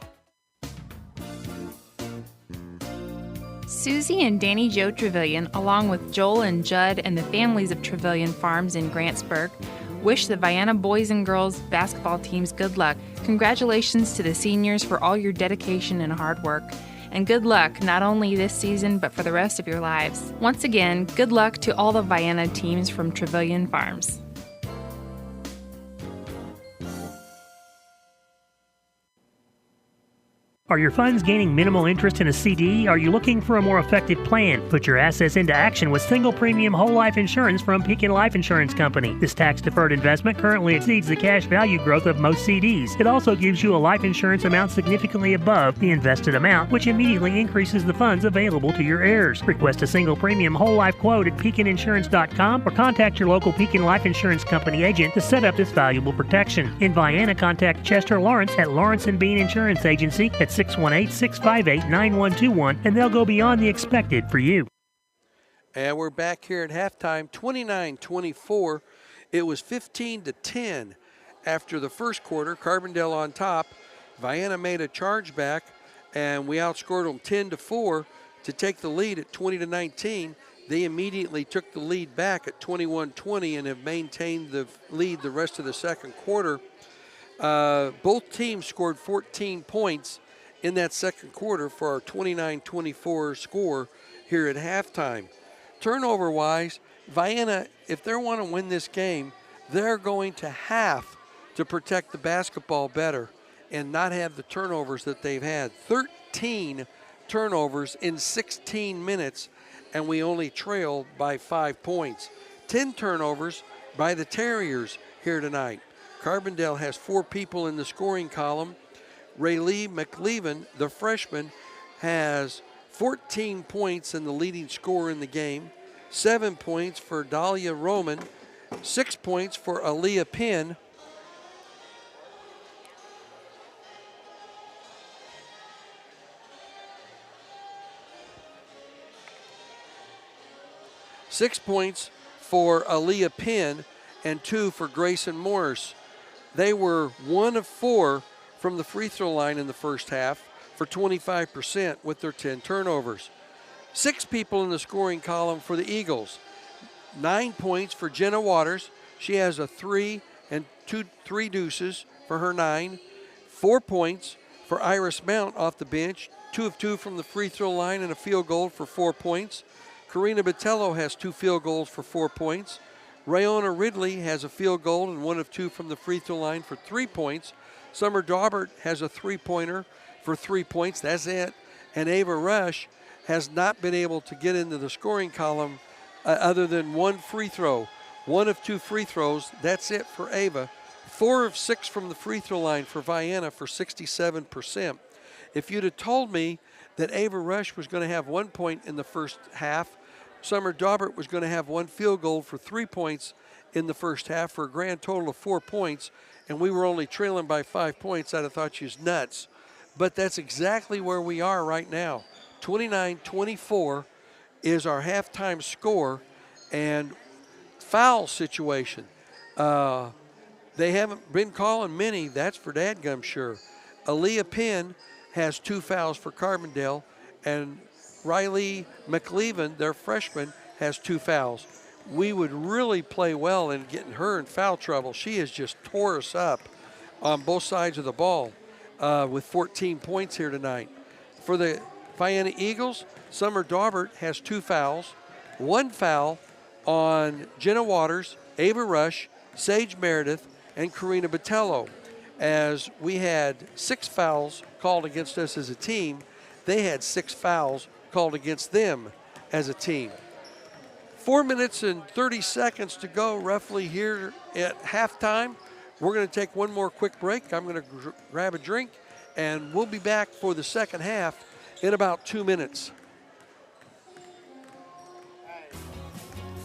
Susie and Danny Joe Trevelyan, along with Joel and Judd and the families of Trevelyan Farms in Grantsburg, wish the Vienna boys and girls basketball teams good luck. Congratulations to the seniors for all your dedication and hard work. And good luck not only this season, but for the rest of your lives. Once again, good luck to all the Vienna teams from Trevelyan Farms. Are your funds gaining minimal interest in a CD? Are you looking for a more effective plan? Put your assets into action with single premium whole life insurance from Pekin Life Insurance Company. This tax-deferred investment currently exceeds the cash value growth of most CDs. It also gives you a life insurance amount significantly above the invested amount, which immediately increases the funds available to your heirs. Request a single premium whole life quote at PekinInsurance.com or contact your local Pekin Life Insurance Company agent to set up this valuable protection. In Vienna, contact Chester Lawrence at Lawrence & Bean Insurance Agency at 618-658-9121, and they'll go beyond the expected for you. And we're back here at halftime, 29-24. It was 15-10 after the first quarter. Carbondale on top. Vienna made a charge back, and we outscored them 10-4 to take the lead at 20-19. They immediately took the lead back at 21-20 and have maintained the lead the rest of the second quarter. Both teams scored 14 points in that second quarter for our 29-24 score here at halftime. Turnover-wise, Vienna, if they want to win this game, they're going to have to protect the basketball better and not have the turnovers that they've had. 13 turnovers in 16 minutes, and we only trailed by 5 points. 10 turnovers by the Terriers here tonight. Carbondale has 4 people in the scoring column. Raylee McLeavin, the freshman, has 14 points and the leading scorer in the game. 7 points for Dahlia Roman. 6 points for Aaliyah Penn. Six points for Aaliyah Penn and 2 for Grayson Morris. They were 1 of 4 from the free throw line in the first half for 25% with their 10 turnovers. 6 people in the scoring column for the Eagles. 9 points for Jenna Waters. She has a 3 and 3 deuces for her 9. 4 points for Iris Mount off the bench. 2 of 2 from the free throw line and a field goal for 4 points. Karina Botello has 2 field goals for 4 points. Rayona Ridley has a field goal and 1 of 2 from the free throw line for 3 points. Summer Daubert has a 3-pointer for 3 points. That's it. And Ava Rush has not been able to get into the scoring column other than 1 free throw. 1 of 2 free throws. That's it for Ava. 4 of 6 from the free throw line for Vienna for 67%. If you'd have told me that Ava Rush was going to have 1 point in the first half, Summer Daubert was going to have 1 field goal for 3 points in the first half for a grand total of 4 points, and we were only trailing by 5 points, I'd have thought she was nuts. But that's exactly where we are right now. 29-24 is our halftime score, and foul situation. They haven't been calling many, that's for dadgum sure. Aaliyah Penn has 2 fouls for Carbondale, and Riley McLeavin, their freshman, has 2 fouls. We would really play well in getting her in foul trouble. She has just tore us up on both sides of the ball with 14 points here tonight. For the Vienna Eagles, Summer Daubert has 2 fouls, 1 foul on Jenna Waters, Ava Rush, Sage Meredith, and Karina Botello. As we had 6 fouls called against us as a team, they had 6 fouls called against them as a team. 4 minutes and 30 seconds to go roughly here at halftime. We're going to take one more quick break. I'm going to grab a drink, and we'll be back for the second half in about 2 minutes.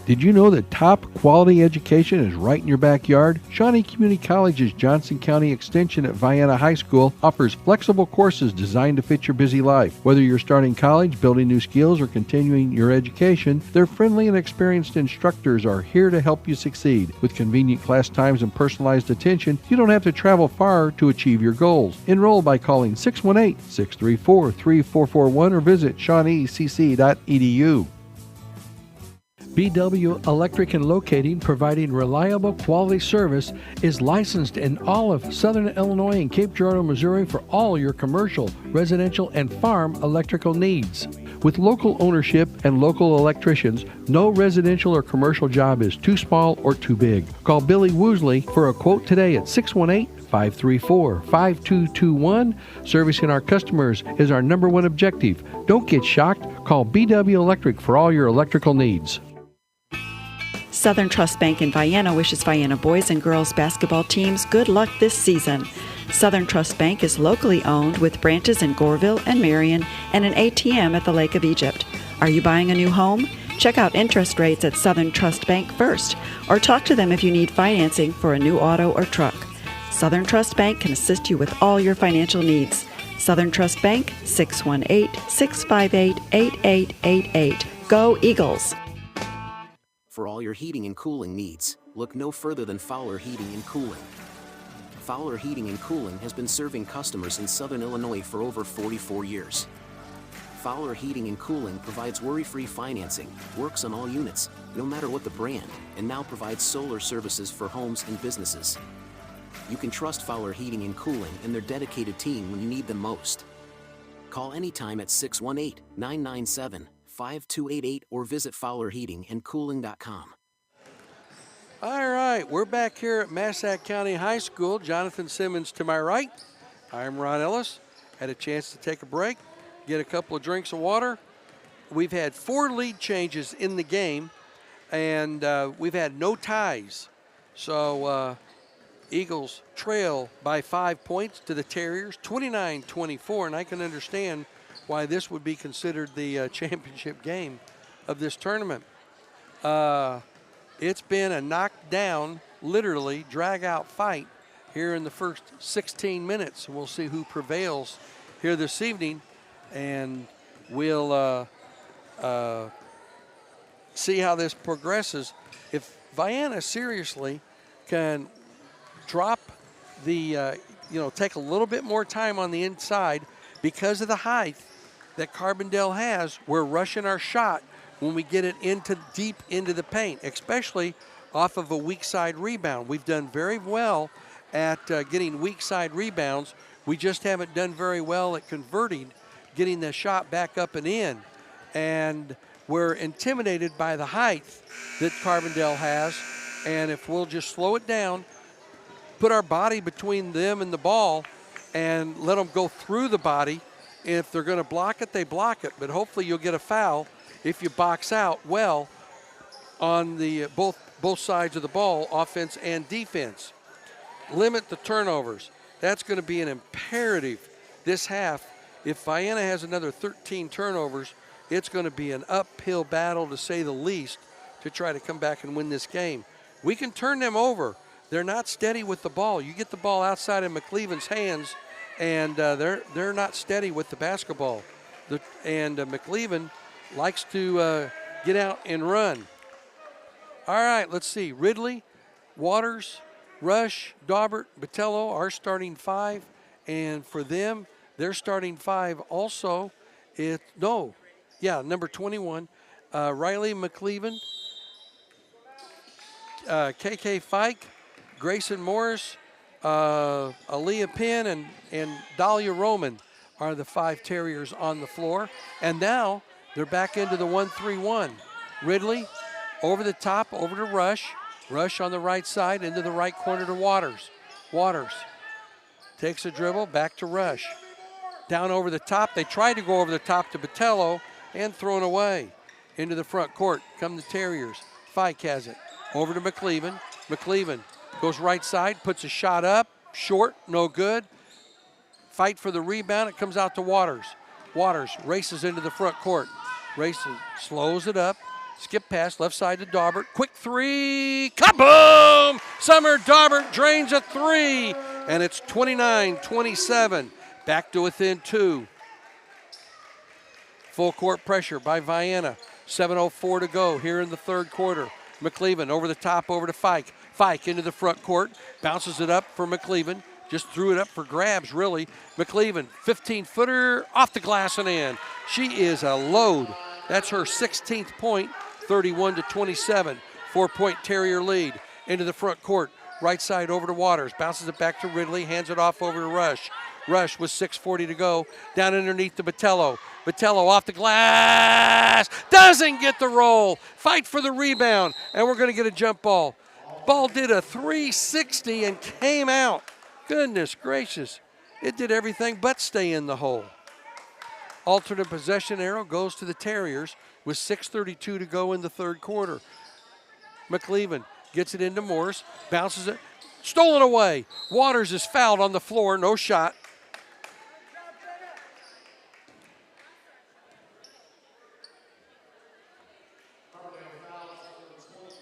Did you know that top quality education is right in your backyard? Shawnee Community College's Johnson County Extension at Vienna High School offers flexible courses designed to fit your busy life. Whether you're starting college, building new skills, or continuing your education, their friendly and experienced instructors are here to help you succeed. With convenient class times and personalized attention, you don't have to travel far to achieve your goals. Enroll by calling 618-634-3441 or visit shawneecc.edu. BW Electric and Locating, providing reliable quality service, is licensed in all of Southern Illinois and Cape Girardeau, Missouri for all your commercial, residential, and farm electrical needs. With local ownership and local electricians, no residential or commercial job is too small or too big. Call Billy Woosley for a quote today at 618-534-5221. Servicing our customers is our number one objective. Don't get shocked. Call BW Electric for all your electrical needs. Southern Trust Bank in Vienna wishes Vienna boys and girls basketball teams good luck this season. Southern Trust Bank is locally owned with branches in Goreville and Marion and an ATM at the Lake of Egypt. Are you buying a new home? Check out interest rates at Southern Trust Bank first, or talk to them if you need financing for a new auto or truck. Southern Trust Bank can assist you with all your financial needs. Southern Trust Bank, 618-658-8888. Go Eagles! For all your heating and cooling needs, look no further than Fowler Heating and Cooling. Fowler Heating and Cooling has been serving customers in Southern Illinois for over 44 years. Fowler Heating and Cooling provides worry-free financing, works on all units, no matter what the brand, and now provides solar services for homes and businesses. You can trust Fowler Heating and Cooling and their dedicated team when you need them most. Call anytime at 618-997-5288 or visit FowlerHeatingandCooling.com. All right, we're back here at Massac County High School. Jonathan Simmons to my right. I'm Ron Ellis. Had a chance to take a break, get a couple of drinks of water. We've had 4 lead changes in the game, and we've had no ties. So Eagles trail by 5 points to the Terriers, 29-24, and I can understand why this would be considered the championship game of this tournament. It's been a knockdown, literally drag-out fight here in the first 16 minutes. We'll see who prevails here this evening, and we'll see how this progresses. If Vienna seriously can drop the, take a little bit more time on the inside because of the height that Carbondale has, we're rushing our shot when we get it deep into the paint, especially off of a weak side rebound. We've done very well at getting weak side rebounds. We just haven't done very well at getting the shot back up and in. And we're intimidated by the height that Carbondale has. And if we'll just slow it down, put our body between them and the ball, and let them go through the body. If they're going to block it, they block it. But hopefully you'll get a foul if you box out well on the both sides of the ball, offense and defense. Limit the turnovers. That's going to be an imperative this half. If Vienna has another 13 turnovers, it's going to be an uphill battle, to say the least, to try to come back and win this game. We can turn them over. They're not steady with the ball. You get the ball outside of McLeaven's hands, and they're not steady with the basketball. McLeaven likes to get out and run. All right, let's see. Ridley, Waters, Rush, Daubert, Botello, our starting 5. And for them, their starting 5 also, number 21, Riley McLeaven, KK Fike, Grayson Morris, Aaliyah Penn, and Dahlia Roman. are the 5 Terriers on the floor. And now they're back into the 1-3-1. Ridley over the top, over to Rush. Rush on the right side, into the right corner to Waters. Waters takes a dribble, back to Rush. Down over the top. They tried to go over the top to Botello and thrown away. Into the front court come the Terriers. Fike has it. Over to McCleven. McCleven goes right side, puts a shot up. Short, no good. Fight for the rebound. It comes out to Waters. Waters races into the front court. Races, slows it up. Skip pass, left side to Daubert. Quick three. Kaboom! Summer Daubert drains a 3. And it's 29-27. Back to within 2. Full court pressure by Vienna. 7:04 to go here in the third quarter. McCleven over the top, over to Fike. Fike into the front court. Bounces it up for McCleven. Just threw it up for grabs, really. McCleven, 15-footer, off the glass and in. She is a load. That's her 16th point, 31-27. 4-point Terrier lead. Into the front court. Right side over to Waters. Bounces it back to Ridley. Hands it off over to Rush. Rush with 6:40 to go. Down underneath to Botello. Botello off the glass. Doesn't get the roll. Fight for the rebound. And we're going to get a jump ball. Ball did a 360 and came out. Goodness gracious. It did everything but stay in the hole. Alternate possession arrow goes to the Terriers with 6:32 to go in the third quarter. McCleven gets it into Morris. Bounces it. Stolen away. Waters is fouled on the floor. No shot.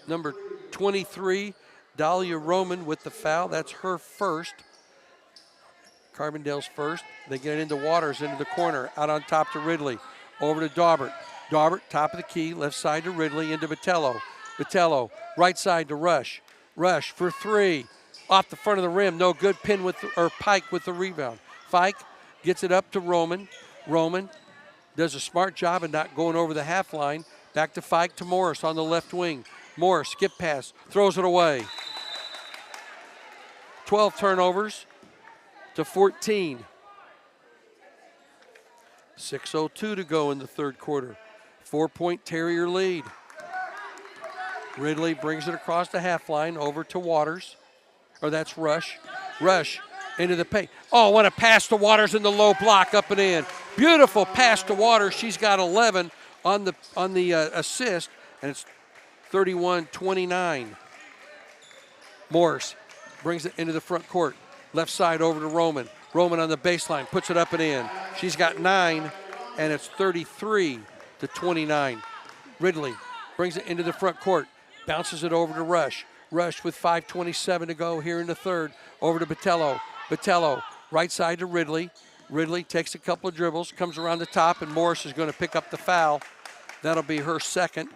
Number 23, Dahlia Roman with the foul. That's her first. Carbondale's first. They get it into Waters, into the corner. Out on top to Ridley. Over to Daubert. Daubert, top of the key. Left side to Ridley, into Botello. Botello, right side to Rush. Rush for 3. Off the front of the rim. No good. Pike with the rebound. Fike gets it up to Roman. Roman does a smart job of not going over the half line. Back to Fike to Morris on the left wing. Morris, skip pass, throws it away. 12 turnovers to 14. 6:02 to go in the third quarter. 4-point Terrier lead. Ridley brings it across the half line over to Waters. Or that's Rush. Rush into the paint. Oh, what a pass to Waters in the low block, up and in. Beautiful pass to Waters. She's got 11 on the assist, and it's 31-29. Morris brings it into the front court. Left side over to Roman. Roman on the baseline, puts it up and in. She's got 9, and it's 33-29. Ridley brings it into the front court. Bounces it over to Rush. Rush with 5:27 to go here in the third. Over to Botello. Botello, right side to Ridley. Ridley takes a couple of dribbles, comes around the top, and Morris is going to pick up the foul. That'll be her second.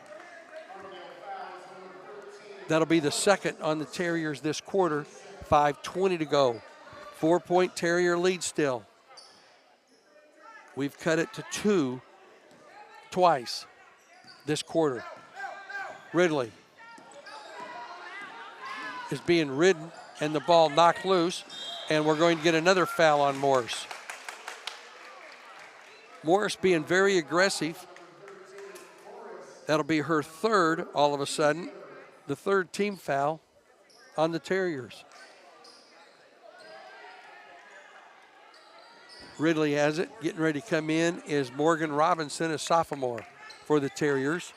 That'll be the second on the Terriers this quarter. 5:20 to go. 4-point Terrier lead still. We've cut it to 2 twice this quarter. Ridley is being ridden and the ball knocked loose, and we're going to get another foul on Morris. Morris being very aggressive. That'll be her third all of a sudden. The third team foul on the Terriers. Ridley has it. Getting ready to come in is Morgan Robinson, a sophomore for the Terriers.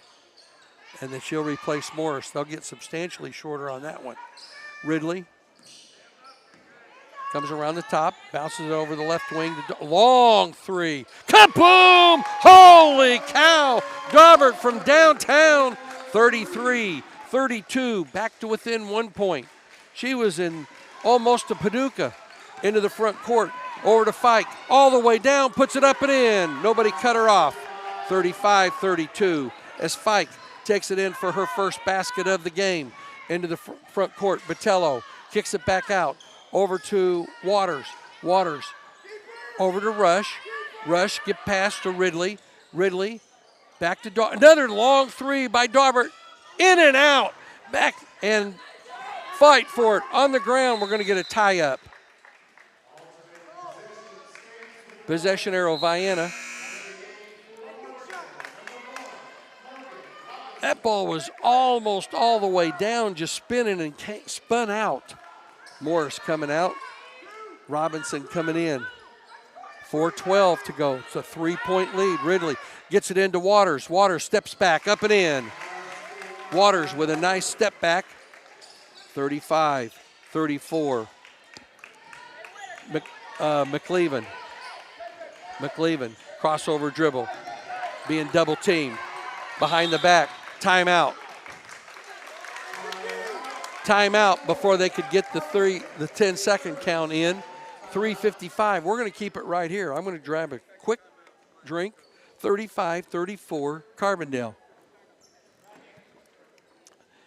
And then she'll replace Morris. They'll get substantially shorter on that one. Ridley comes around the top, bounces it over the left wing. Long 3. Kaboom! Holy cow! Daubert from downtown. 33-32. Back to within 1 point. She was in almost to Paducah. Into the front court. Over to Fike. All the way down. Puts it up and in. Nobody cut her off. 35-32. As Fike takes it in for her first basket of the game. Into the front court. Botello kicks it back out. Over to Waters. Waters over to Rush. Rush get past to Ridley. Ridley back to Daubert. Another long 3 by Daubert. In and out. Back and fight for it. On the ground, we're going to get a tie-up. Possession arrow, Vienna. That ball was almost all the way down, just spinning and spun out. Morris coming out. Robinson coming in. 4:12 to go. It's a 3-point lead. Ridley gets it into Waters. Waters steps back, up and in. Waters with a nice step back. 35-34. McLeaven. McLeaven, crossover dribble. Being double teamed. Behind the back. Timeout. Timeout before they could get the 10-second count in. 3:55. We're going to keep it right here. I'm going to grab a quick drink. 35-34, Carbondale.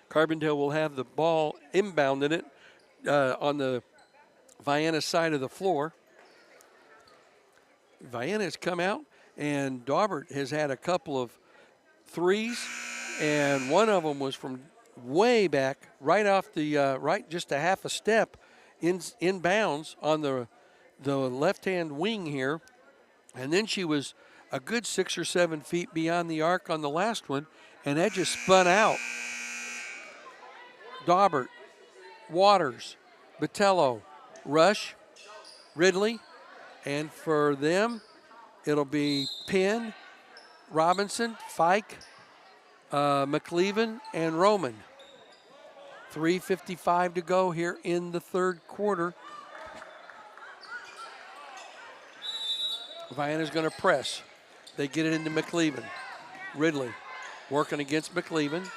Carbondale will have the ball inbound in it on the Vienna side of the floor. Vienna has come out, and Daubert has had a couple of threes, and one of them was from way back, right off the right, just a half a step in bounds on the left-hand wing here. And then she was a good 6 or 7 feet beyond the arc on the last one, and that just spun out. Daubert, Waters, Botello, Rush, Ridley, and for them, it'll be Penn, Robinson, Fike, McLeaven, and Roman. 3:55 to go here in the third quarter. Vienna's going to press. They get it into McLeaven. Ridley working against McLeaven.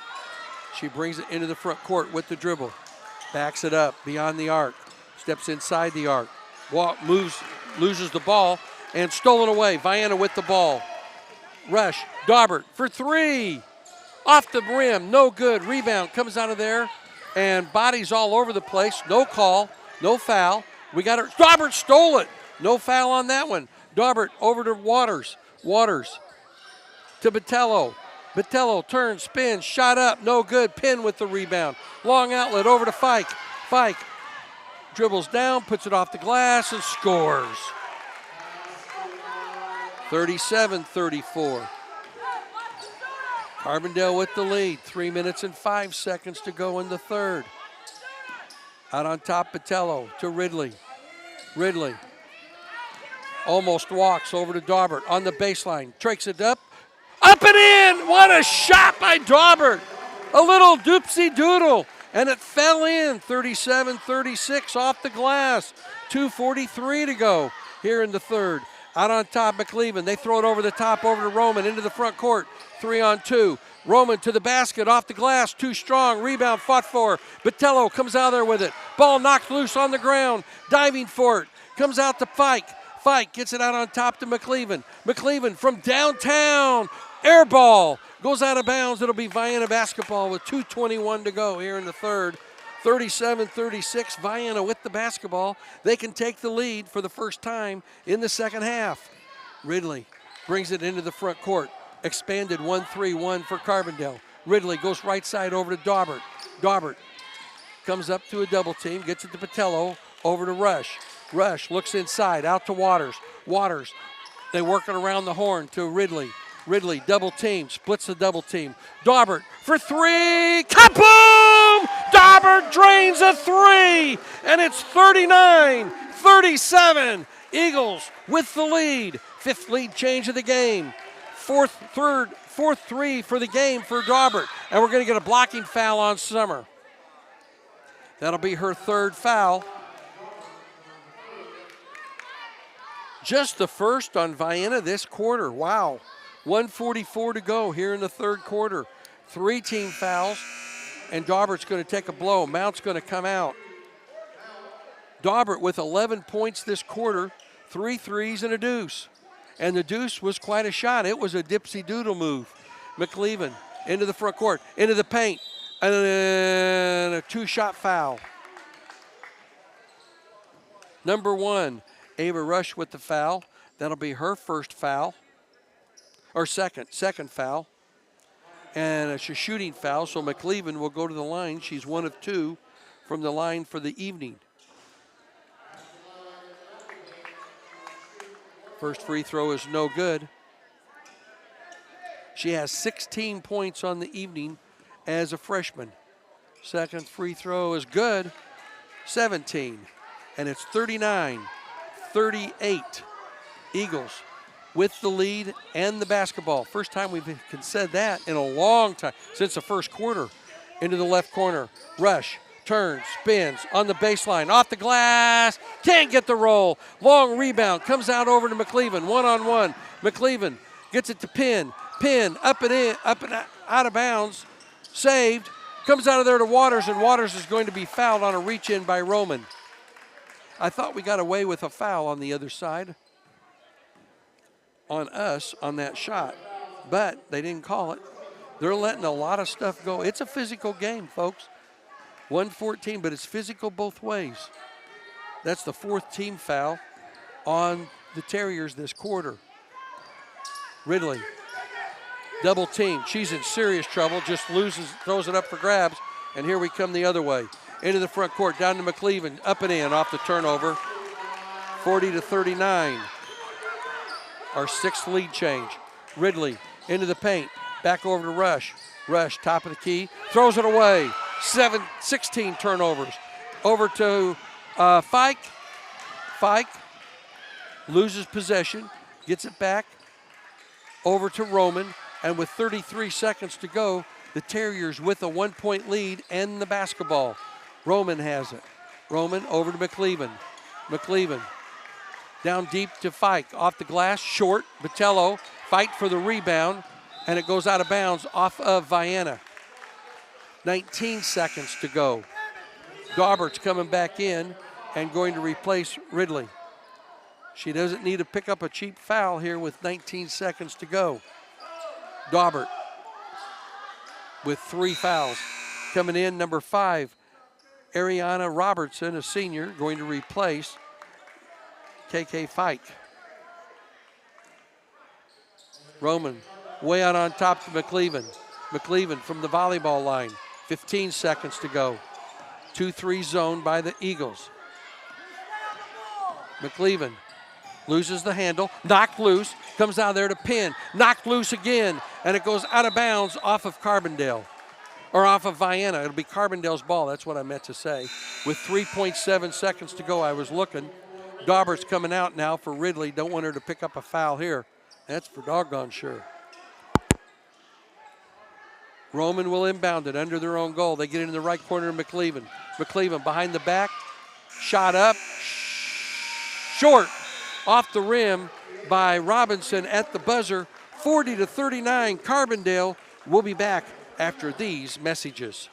She brings it into the front court with the dribble. Backs it up beyond the arc. Steps inside the arc. Moves, loses the ball, and stolen away. Vienna with the ball. Rush, Daubert for three. Off the rim, no good. Rebound comes out of there, and bodies all over the place. No call, no foul. We got her. Daubert stole it. No foul on that one. Daubert over to Waters. Waters to Botello. Botello turns, spins, shot up, no good. Penn with the rebound. Long outlet over to Fike. Fike dribbles down, puts it off the glass, and scores. 37-34. Carbondale with the lead. 3 minutes and 5 seconds to go in the third. Out on top, Botello to Ridley. Ridley almost walks over to Daubert on the baseline. Tricks it up and in. What a shot by Daubert. A little doopsie doodle, and it fell in. 37-36 off the glass. 2:43 to go here in the third. Out on top, McLeaven. They throw it over the top, over to Roman, into the front court. 3-on-2. Roman to the basket, off the glass, too strong. Rebound fought for. Botello comes out there with it. Ball knocked loose on the ground. Diving for it. Comes out to Fike. Fike gets it out on top to McLeaven. McLeaven from downtown. Air ball. Goes out of bounds. It'll be Vienna basketball with 2:21 to go here in the third. 37-36, Vienna with the basketball. They can take the lead for the first time in the second half. Ridley brings it into the front court. Expanded 1-3-1 for Carbondale. Ridley goes right side over to Daubert. Daubert comes up to a double team, gets it to Botello, over to Rush. Rush looks inside, out to Waters. Waters, they work it around the horn to Ridley. Ridley, double team, splits the double team. Daubert for three, kaboom! Daubert drains a three, and it's 39-37. Eagles with the lead. Fifth lead change of the game. Fourth three for the game for Daubert, and we're going to get a blocking foul on Summer. That'll be her third foul. Just the first on Vienna this quarter. Wow. 1:44 to go here in the third quarter. 3 team fouls, and Daubert's going to take a blow. Mount's going to come out. Daubert with 11 points this quarter, 3 threes and a deuce. And the deuce was quite a shot. It was a dipsy-doodle move. McLeaven into the front court, into the paint, and a 2-shot foul. Number 1, Ava Rush with the foul. That'll be her first foul, or second foul. And it's a shooting foul, so McLeaven will go to the line. She's 1 of 2 from the line for the evening. First free throw is no good. She has 16 points on the evening as a freshman. Second free throw is good, 17. And it's 39-38. Eagles with the lead and the basketball. First time we've said that in a long time, since the first quarter. Into the left corner, rush, turns, spins, on the baseline, off the glass, can't get the roll. Long rebound, comes out over to McCleven, one-on-one. McCleven gets it to Penn, up and in, up and out of bounds, saved, comes out of there to Waters, and Waters is going to be fouled on a reach-in by Roman. I thought we got away with a foul on the other side on us on that shot, but they didn't call it. They're letting a lot of stuff go. It's a physical game, folks. 114, but it's physical both ways. That's the fourth team foul on the Terriers this quarter. Ridley, double team. She's in serious trouble, just loses, throws it up for grabs, and here we come the other way. Into the front court, down to McCleven, up and in off the turnover. 40-39. Our sixth lead change. Ridley into the paint. Back over to Rush. Rush, top of the key, throws it away. 16 turnovers. Over to Fike. Fike loses possession, gets it back. Over to Roman, and with 33 seconds to go, the Terriers with a 1-point lead and the basketball. Roman has it. Roman over to McCleven. McCleven down deep to Fike. Off the glass, short. Botello fight for the rebound, and it goes out of bounds off of Vienna. 19 seconds to go. Daubert's coming back in and going to replace Ridley. She doesn't need to pick up a cheap foul here with 19 seconds to go. Daubert with 3 fouls. Coming in, number 5, Ariana Robertson, a senior, going to replace KK Fike. Roman way out on top to McCleven. McCleven from the volleyball line. 15 seconds to go. 2-3 zone by the Eagles. McCleven loses the handle, knocked loose, comes out there to pin, knocked loose again, and it goes out of bounds off of Carbondale, or off of Vienna. It'll be Carbondale's ball, that's what I meant to say. With 3.7 seconds to go, I was looking. Daubert's coming out now for Ridley. Don't want her to pick up a foul here. That's for doggone sure. Roman will inbound it under their own goal. They get it in the right corner of McCleven. McCleven behind the back, shot up, short, off the rim by Robinson at the buzzer. 40-39, Carbondale. We'll be back after these messages.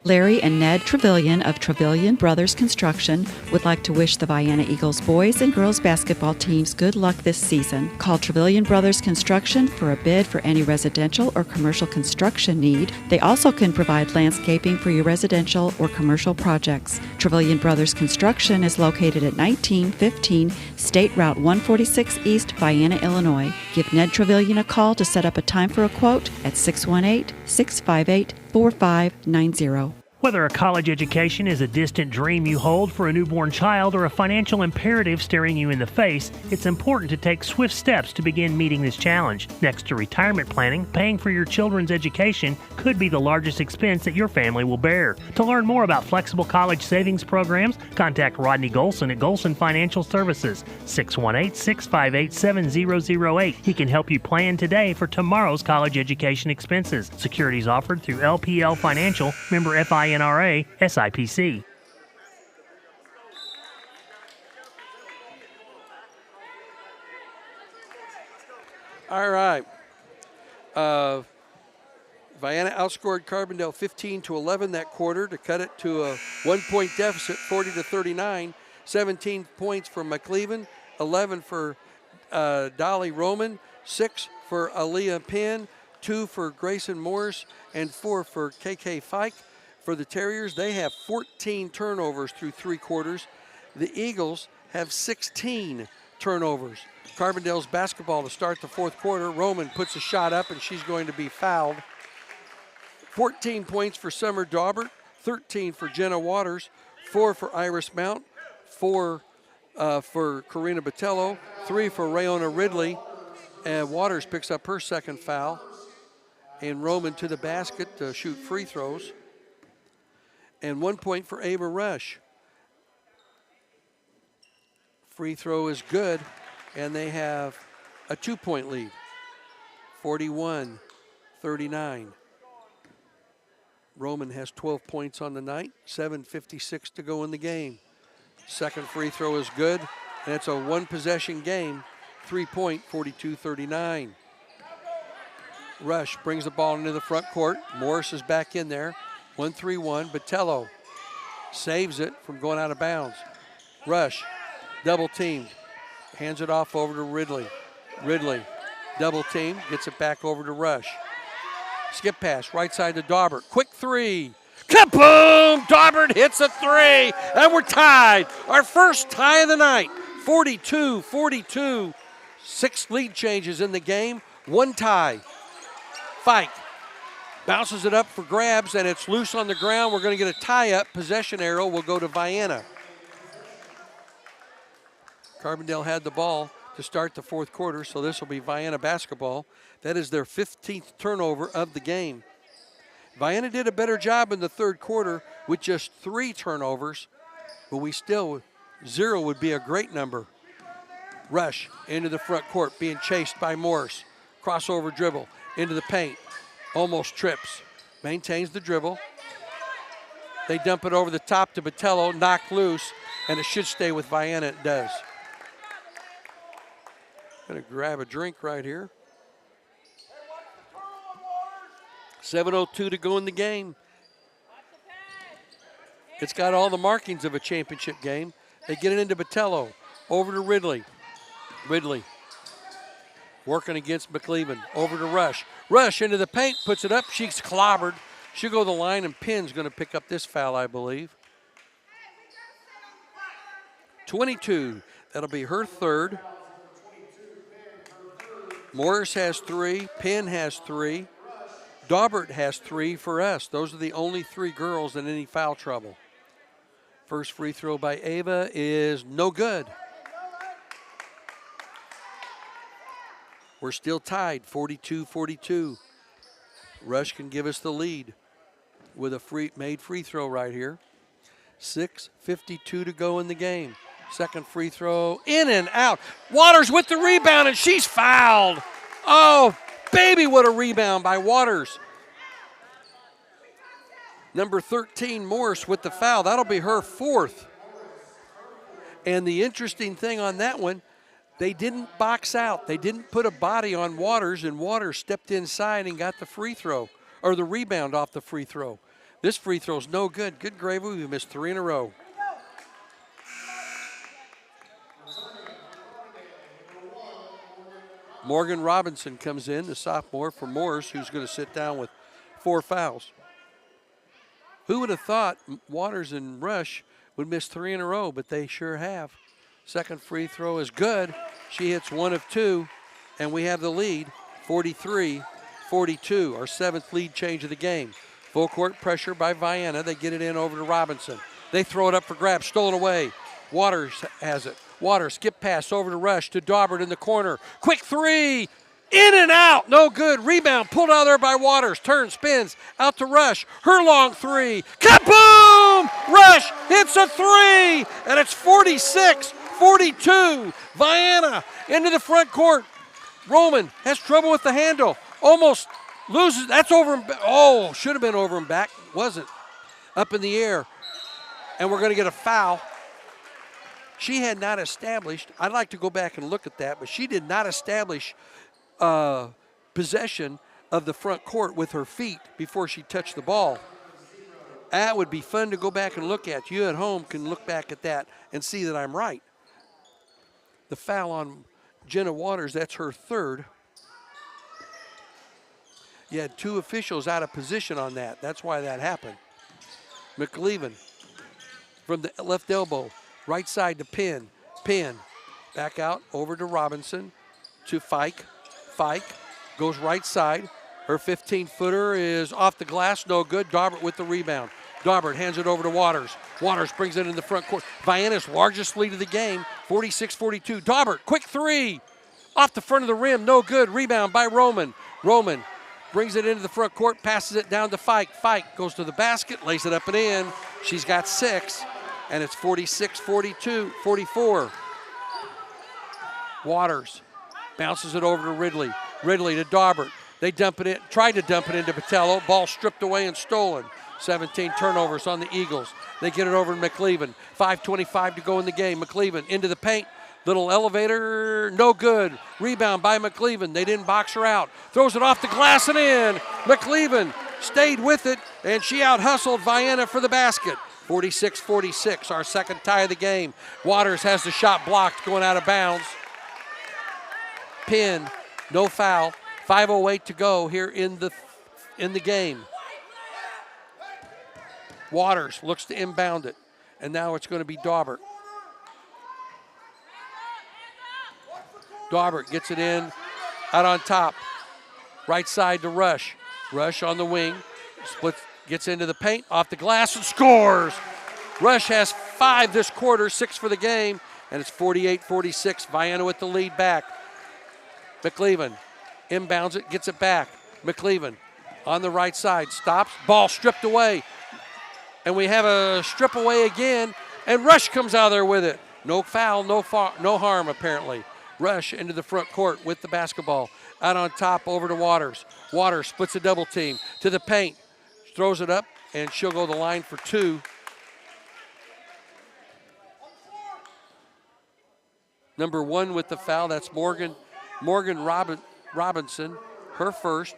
Larry and Ned Trevelyan of Trevelyan Brothers Construction would like to wish the Vienna Eagles boys and girls basketball teams good luck this season. Call Trevelyan Brothers Construction for a bid for any residential or commercial construction need. They also can provide landscaping for your residential or commercial projects. Trevelyan Brothers Construction is located at 1915 State Route 146 East, Vienna, Illinois. Give Ned Trevelyan a call to set up a time for a quote at 618-658-4590. Whether a college education is a distant dream you hold for a newborn child or a financial imperative staring you in the face, it's important to take swift steps to begin meeting this challenge. Next to retirement planning, paying for your children's education could be the largest expense that your family will bear. To learn more about flexible college savings programs, contact Rodney Golson at Golson Financial Services, 618-658-7008. He can help you plan today for tomorrow's college education expenses. Securities offered through LPL Financial, member FINRA, SIPC. All right. Vienna outscored Carbondale 15-11 that quarter to cut it to a 1-point deficit, 40-39. 17 points for McCleven, 11 for Dolly Roman, 6 for Aaliyah Penn, 2 for Grayson Morris, and 4 for KK Fike. For the Terriers, they have 14 turnovers through 3 quarters. The Eagles have 16 turnovers. Carbondale's basketball to start the 4th quarter. Roman puts a shot up, and she's going to be fouled. 14 points for Summer Daubert, 13 for Jenna Waters, 4 for Iris Mount, 4 for Karina Botello, 3 for Rayona Ridley, and Waters picks up her second foul. And Roman to the basket to shoot free throws. And 1 point for Ava Rush. Free throw is good, and they have a 2-point lead, 41-39. Roman has 12 points on the night, 7:56 to go in the game. Second free throw is good, and it's a one-possession game, 3-point, 42-39. Rush brings the ball into the front court. Morris is back in there, 1-3-1. Botello saves it from going out of bounds. Rush, double teamed, hands it off over to Ridley. Ridley, double team, gets it back over to Rush. Skip pass, right side to Daubert. Quick three. Kaboom! Daubert hits a three, and we're tied. Our first tie of the night, 42-42. 6 lead changes in the game, 1 tie. Fike bounces it up for grabs, and it's loose on the ground. We're going to get a tie-up. Possession arrow will go to Vienna. Carbondale had the ball to start the fourth quarter, so this will be Vienna basketball. That is their 15th turnover of the game. Vienna did a better job in the third quarter with just 3 turnovers, but we still, 0 would be a great number. Rush into the front court, being chased by Morris. Crossover dribble into the paint, almost trips, maintains the dribble. They dump it over the top to Botello, knocked loose, and it should stay with Vienna. It does. Gonna grab a drink right here. 7:02 to go in the game. It's got all the markings of a championship game. They get it into Botello, over to Ridley. Ridley working against McLeavin, over to Rush. Rush into the paint, puts it up, she's clobbered. She'll go to the line, and Pinn's gonna pick up this foul, I believe. 22, that'll be her third. Morris has 3, Penn has 3, Daubert has 3 for us. Those are the only 3 girls in any foul trouble. First free throw by Ava is no good. We're still tied, 42-42. Rush can give us the lead with a made free throw right here. 6:52 to go in the game. Second free throw, in and out. Waters with the rebound, and she's fouled. Oh, baby, what a rebound by Waters. Number 13, Morris with the foul. That'll be her 4th. And the interesting thing on that one, they didn't box out. They didn't put a body on Waters, and Waters stepped inside and got the free throw, or the rebound off the free throw. This free throw's no good. Good gravy, we missed 3 in a row. Morgan Robinson comes in, the sophomore for Morris, who's going to sit down with 4 fouls. Who would have thought Waters and Rush would miss 3 in a row, but they sure have. Second free throw is good. She hits 1 of 2, and we have the lead, 43-42, our 7th lead change of the game. Full court pressure by Vienna. They get it in over to Robinson. They throw it up for grabs, stolen away. Waters has it. Waters, skip pass over to Rush to Daubert in the corner. Quick 3, in and out, no good. Rebound pulled out there by Waters. Turns, spins, out to Rush. Her long 3, kaboom! Rush hits a 3, and it's 46-42. Vienna into the front court. Roman has trouble with the handle. Almost loses, that's over and back. Oh, should have been over and back. Wasn't. Up in the air. And we're going to get a foul. She had not established, I'd like to go back and look at that, but she did not establish possession of the front court with her feet before she touched the ball. That would be fun to go back and look at. You at home can look back at that and see that I'm right. The foul on Jenna Waters, that's her 3rd. You had 2 officials out of position on that. That's why that happened. McLeavin from the left elbow. Right side to Penn. Penn back out over to Robinson to Fike. Fike goes right side. Her 15-footer is off the glass, no good. Daubert with the rebound. Daubert hands it over to Waters. Waters brings it in the front court. Vienna's largest lead of the game, 46-42. Daubert, quick three. Off the front of the rim, no good. Rebound by Roman. Roman brings it into the front court, passes it down to Fike. Fike goes to the basket, lays it up and in. She's got 6, and it's 46-44. Waters bounces it over to Ridley. Ridley to Daubert. They dump it in, tried to dump it into Patello. Ball stripped away and stolen. 17 turnovers on the Eagles. They get it over to McLeaven. 5:25 to go in the game. McLeaven into the paint. Little elevator, no good. Rebound by McLeaven. They didn't box her out. Throws it off the glass and in. McLeaven stayed with it, and she out-hustled Vienna for the basket. 46-46, our second tie of the game. Waters has the shot blocked, going out of bounds. Pin, no foul. 5:08 to go here in the game. Waters looks to inbound it, and now it's going to be Daubert. Daubert gets it in, out on top. Right side to Rush. Rush on the wing, splits, gets into the paint, off the glass, and scores. Rush has 5 this quarter, 6 for the game, and it's 48-46. Vienna with the lead back. McLeaven inbounds it, gets it back. McLeaven on the right side, stops, ball stripped away. And we have a strip away again, and Rush comes out of there with it. No foul, no harm apparently. Rush into the front court with the basketball. Out on top over to Waters. Waters splits a double team to the paint. Throws it up, and she'll go the line for 2. Number 1 with the foul, that's Morgan Robinson, her first.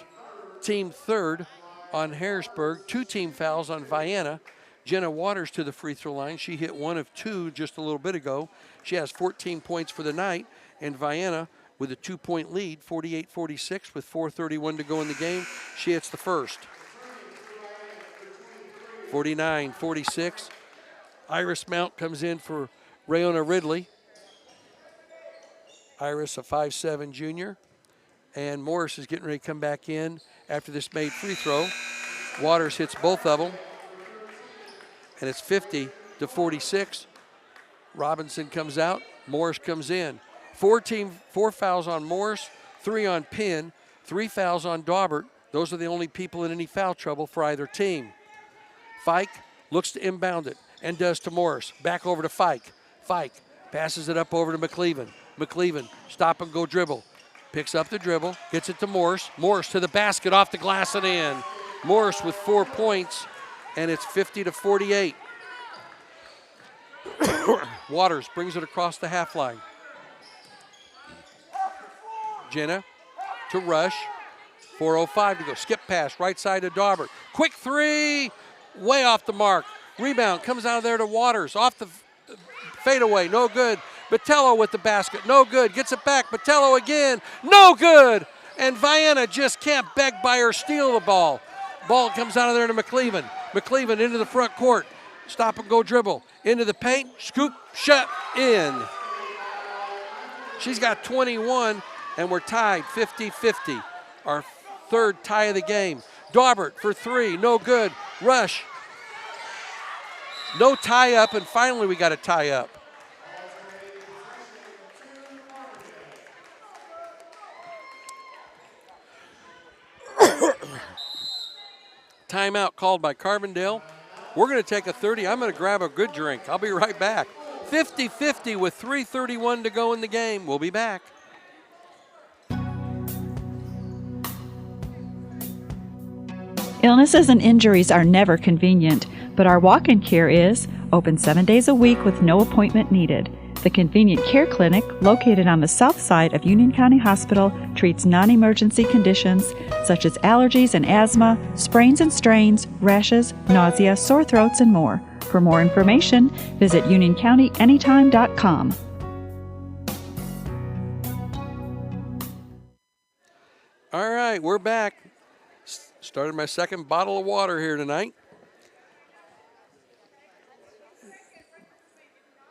Team third on Harrisburg. 2 team fouls on Vienna. Jenna Waters to the free throw line. She hit 1 of 2 just a little bit ago. She has 14 points for the night. And Vienna with a 2-point lead, 48-46 with 4:31 to go in the game. She hits the first. 49-46. Iris Mount comes in for Rayona Ridley. Iris, a 5'7" junior. And Morris is getting ready to come back in after this made free throw. Waters hits both of them. And it's 50-46. Robinson comes out. Morris comes in. 4 fouls on Morris, 3 on Penn, 3 fouls on Daubert. Those are the only people in any foul trouble for either team. Fike looks to inbound it and does to Morris. Back over to Fike. Fike passes it up over to McLeaven. McLeaven, stop and go dribble. Picks up the dribble, gets it to Morris. Morris to the basket, off the glass and in. Morris with 4 points, and it's 50-48. Waters brings it across the half line. Jenna to Rush. 4:05 to go. Skip pass, right side to Daubert. Quick three, way off the mark. Rebound comes out of there to Waters. Off the fadeaway, no good. Patello with the basket, no good. Gets it back, Patello again, no good. And Vienna just can't beg by or steal the ball. Ball comes out of there to McLeaven. McLeaven into the front court. Stop and go dribble. Into the paint, scoop, shut, in. She's got 21. And we're tied 50-50. Our third tie of the game. Daubert for 3, no good. Rush, no tie up, and finally we got a tie up. Timeout called by Carbondale. We're going to take a 30. I'm going to grab a good drink. I'll be right back. 50-50 with 3:31 to go in the game. We'll be back. Illnesses and injuries are never convenient, but our walk-in care is open 7 days a week with no appointment needed. The Convenient Care Clinic, located on the south side of Union County Hospital, treats non-emergency conditions such as allergies and asthma, sprains and strains, rashes, nausea, sore throats, and more. For more information, visit unioncountyanytime.com. All right, we're back. Started my second bottle of water here tonight.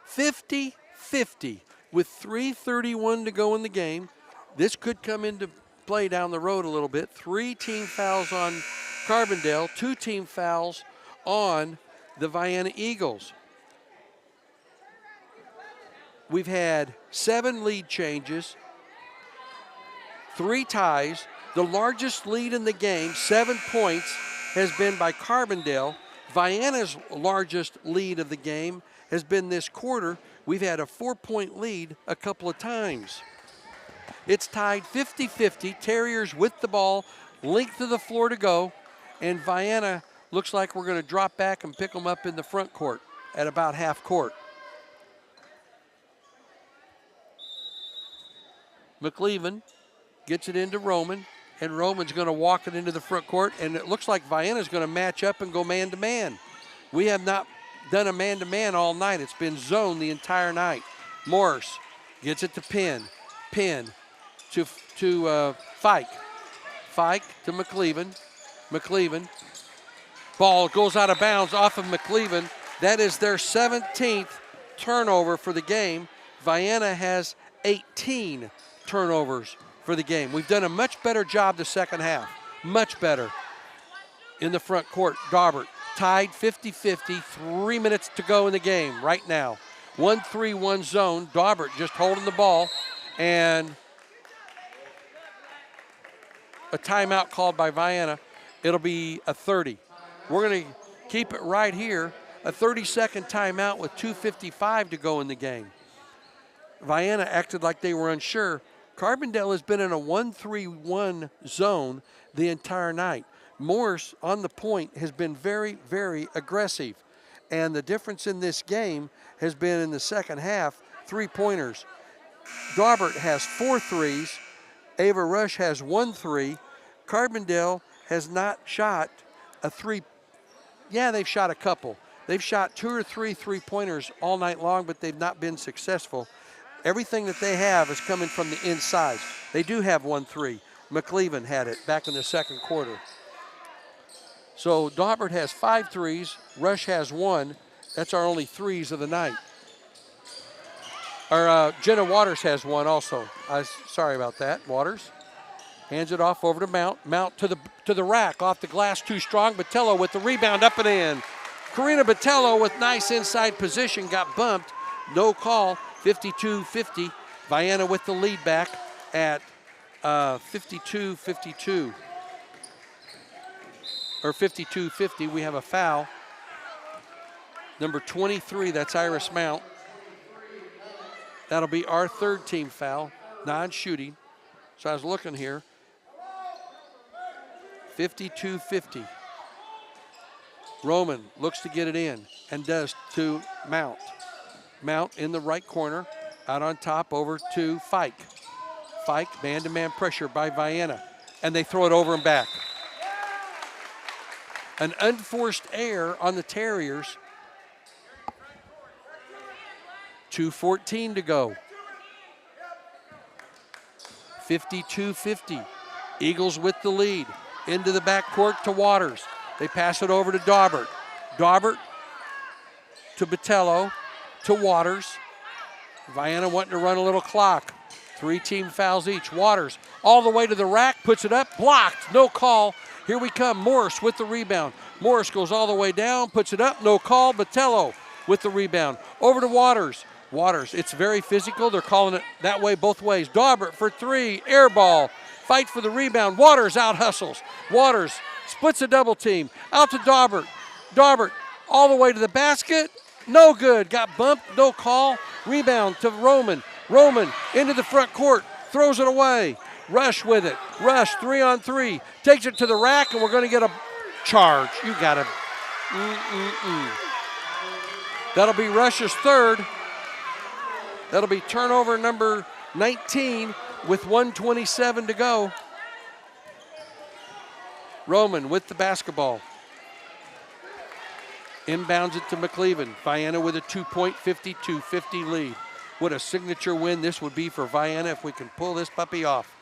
50-50 with 3:31 to go in the game. This could come into play down the road a little bit. 3 team fouls on Carbondale, 2 team fouls on the Vienna Eagles. we've had 7 lead changes, 3 ties. The largest lead in the game, 7 points, has been by Carbondale. Vienna's largest lead of the game has been this quarter. We've had a 4-point lead a couple of times. It's tied 50-50. Terriers with the ball, length of the floor to go, and Vienna looks like we're going to drop back and pick them up in the front court at about half court. McLeaven gets it into Roman, and Roman's going to walk it into the front court, and it looks like Vienna's going to match up and go man-to-man. We have not done a man-to-man all night. It's been zone the entire night. Morris gets it to Penn. Penn to Fike. Fike to McLeaven. McLeaven. Ball goes out of bounds off of McLeaven. That is their 17th turnover for the game. Vienna has 18 turnovers for the game. We've done a much better job the second half. Much better. In the front court, Daubert tied 50-50, 3 minutes to go in the game right now. 1-3-1 zone. Daubert just holding the ball, and a timeout called by Vienna. It'll be a 30. We're going to keep it right here. A 30-second timeout with 2:55 to go in the game. Vienna acted like they were unsure. Carbondale has been in a 1-3-1 zone the entire night. Morse on the point has been very, very aggressive. And the difference in this game has been in the second half, 3-pointers. Daubert has 4 threes. Ava Rush has 1 3. Carbondale has not shot a 3. Yeah, they've shot a couple. They've shot 2 or 3 3-pointers all night long, but they've not been successful. Everything that they have is coming from the inside. They do have 1 3. McLeaven had it back in the second quarter. So Daubert has 5 threes. Rush has 1. That's our only threes of the night. Jenna Waters has 1 also. Sorry about that. Waters hands it off over to Mount. Mount to the rack, off the glass, too strong. Botello with the rebound, up and in. Karina Botello with nice inside position, got bumped. No call. 52-50. Vienna with the lead back at 52-52. Or 52-50. We have a foul. Number 23, that's Iris Mount. That'll be our 3rd team foul, non-shooting. So I was looking here. 52-50. Roman looks to get it in and does to Mount. Mount in the right corner, out on top over to Fike. Fike, man-to-man pressure by Vienna, and they throw it over and back. An unforced error on the Terriers. 2:14 to go. 52-50. Eagles with the lead. Into the backcourt to Waters. They pass it over to Daubert. Daubert to Botello to Waters. Vienna wanting to run a little clock. 3 team fouls each. Waters all the way to the rack, puts it up, blocked, no call. Here we come, Morris with the rebound. Morris goes all the way down, puts it up, no call. Botello with the rebound. Over to Waters. Waters, it's very physical. They're calling it that way both ways. Daubert for 3, air ball. Fight for the rebound. Waters out hustles. Waters splits a double team. Out to Daubert. Daubert all the way to the basket. No good. Got bumped. No call. Rebound to Roman. Roman into the front court. Throws it away. Rush with it. Rush 3-on-3. Takes it to the rack, and we're going to get a charge. You got to. That'll be Rush's 3rd. That'll be turnover number 19 with 1:27 to go. Roman with the basketball. Inbounds it to McLeaven. Vienna with a 2-point, 52-50 lead. What a signature win this would be for Vienna if we can pull this puppy off.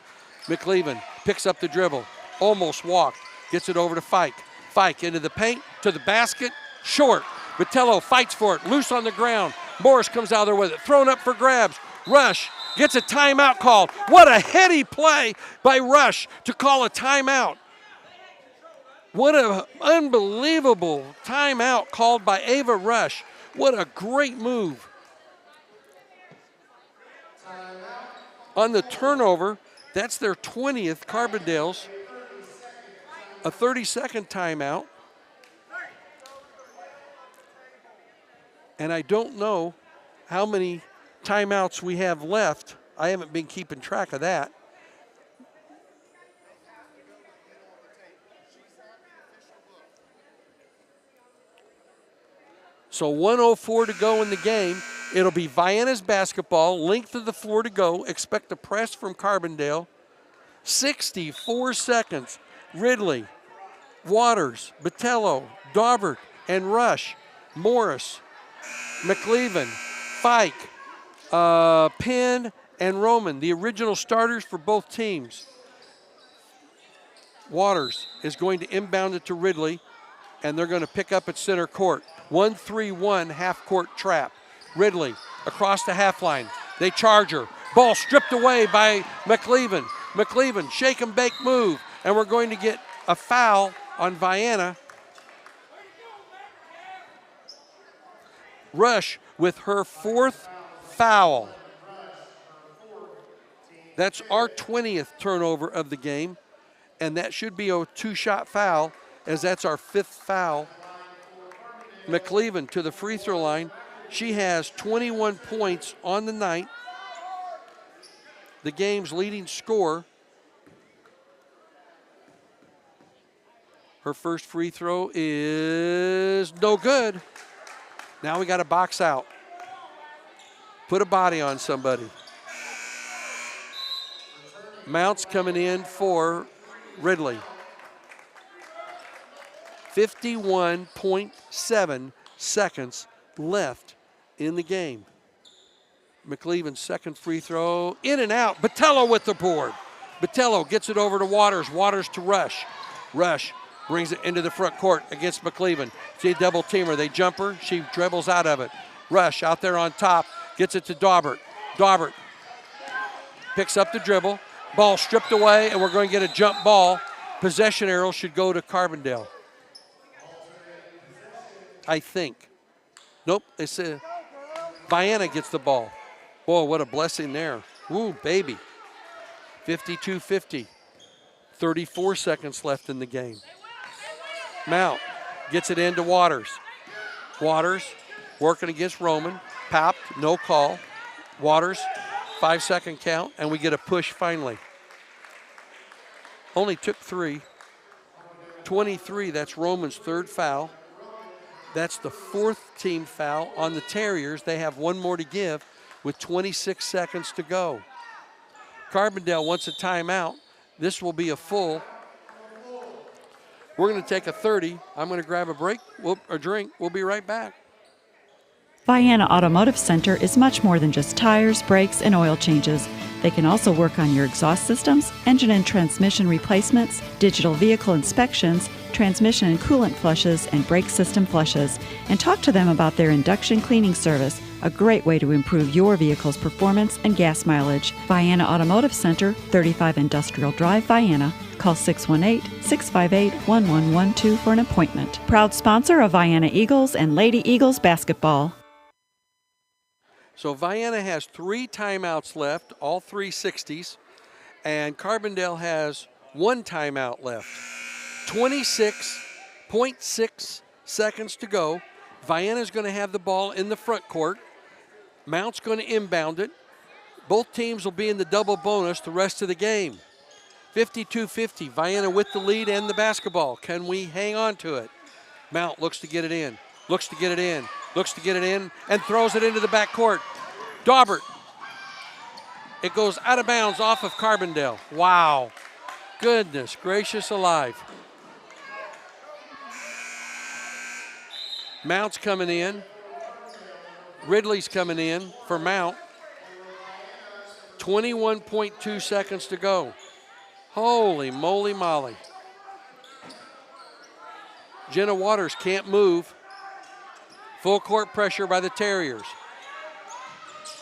McLeaven picks up the dribble. Almost walked. Gets it over to Fike. Fike into the paint, to the basket. Short. Botello fights for it. Loose on the ground. Morris comes out there with it. Thrown up for grabs. Rush gets a timeout called. What a heady play by Rush to call a timeout. What an unbelievable timeout called by Ava Rush. What a great move. On the turnover, that's their 20th, Carbondale's. A 30-second timeout. And I don't know how many timeouts we have left. I haven't been keeping track of that. So 1:04 to go in the game. It'll be Vienna's basketball, length of the floor to go. Expect a press from Carbondale. 64 seconds. Ridley, Waters, Botello, Daubert, and Rush. Morris, McLeaven, Fike, Penn, and Roman, the original starters for both teams. Waters is going to inbound it to Ridley, and they're going to pick up at center court. 1-3-1 half-court trap. Ridley across the half line. They charge her. Ball stripped away by McLeaven. McLeaven, shake and bake move, and we're going to get a foul on Vienna. Rush with her 4th foul. That's our 20th turnover of the game, and that should be a 2-shot foul, as that's our 5th foul. McLeaven to the free throw line. She has 21 points on the night, the game's leading scorer. Her first free throw is no good. Now we got to box out. Put a body on somebody. Mounts coming in for Ridley. 51.7 seconds left in the game. McLeaven's second free throw, in and out. Botello with the board. Botello gets it over to Waters. Waters to Rush. Rush brings it into the front court against McLeaven. See a double teamer. They jump her. She dribbles out of it. Rush out there on top. Gets it to Daubert. Daubert picks up the dribble. Ball stripped away, and we're going to get a jump ball. Possession arrow should go to Carbondale, I think. Nope, it's Vienna gets the ball. Boy, what a blessing there. Woo, baby. 52-50. 34 seconds left in the game. Mount gets it into Waters. Waters working against Roman. Popped, no call. Waters, 5-second count, and we get a push finally. Only took 3. 23, that's Roman's 3rd foul. That's the 4th team foul on the Terriers. They have one more to give with 26 seconds to go. Carbondale wants a timeout. This will be a full. We're going to take a 30. I'm going to grab a break, a drink. We'll be right back. Vienna Automotive Center is much more than just tires, brakes, and oil changes. They can also work on your exhaust systems, engine and transmission replacements, digital vehicle inspections, transmission and coolant flushes, and brake system flushes. And talk to them about their induction cleaning service, a great way to improve your vehicle's performance and gas mileage. Vienna Automotive Center, 35 Industrial Drive, Vienna. Call 618-658-1112 for an appointment. Proud sponsor of Vienna Eagles and Lady Eagles basketball. So Vienna has 3 timeouts left, all 3 60s, and Carbondale has 1 timeout left. 26.6 seconds to go. Vienna's going to have the ball in the front court. Mount's going to inbound it. Both teams will be in the double bonus the rest of the game. 52-50, Vienna with the lead and the basketball. Can we hang on to it? Mount looks to get it in, looks to get it in, and throws it into the backcourt. Daubert. It goes out of bounds off of Carbondale. Wow. Goodness gracious alive. Mount's coming in. Ridley's coming in for Mount. 21.2 seconds to go. Holy moly molly. Jenna Waters can't move. Full court pressure by the Terriers.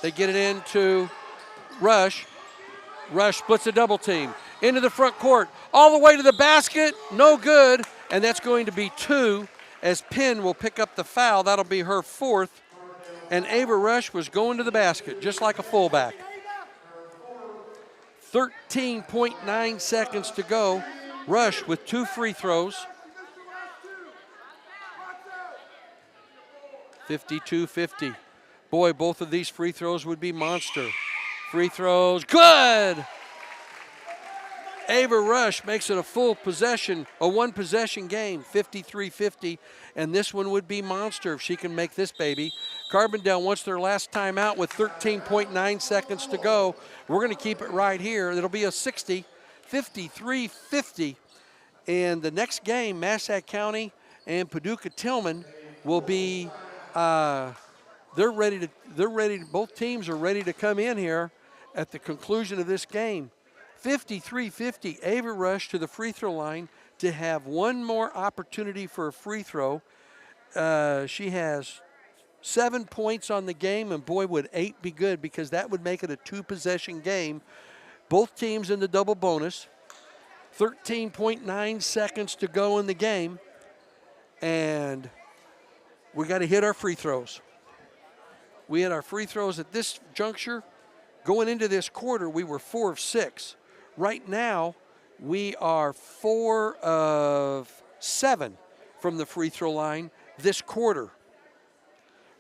They get it into Rush. Rush splits a double team. Into the front court. All the way to the basket. No good. And that's going to be 2 as Penn will pick up the foul. That'll be her 4th. And Ava Rush was going to the basket just like a fullback. 13.9 seconds to go. Rush with 2 free throws. 52-50. Boy, both of these free throws would be monster. Free throws, good! Ava Rush makes it a full possession, a 1-possession game, 53-50, and this one would be monster if she can make this baby. Carbondale wants their last timeout with 13.9 seconds to go. We're going to keep it right here. It'll be a 60, 53-50. And the next game, Massac County and Paducah Tillman will be, both teams are ready to come in here at the conclusion of this game. 53-50, Ava Rush to the free throw line to have one more opportunity for a free throw. She has 7 points on the game, and boy, would 8 be good because that would make it a 2-possession game. Both teams in the double bonus. 13.9 seconds to go in the game, and we got to hit our free throws. We had our free throws at this juncture. Going into this quarter, we were 4 of 6. Right now, we are 4 of 7 from the free throw line this quarter.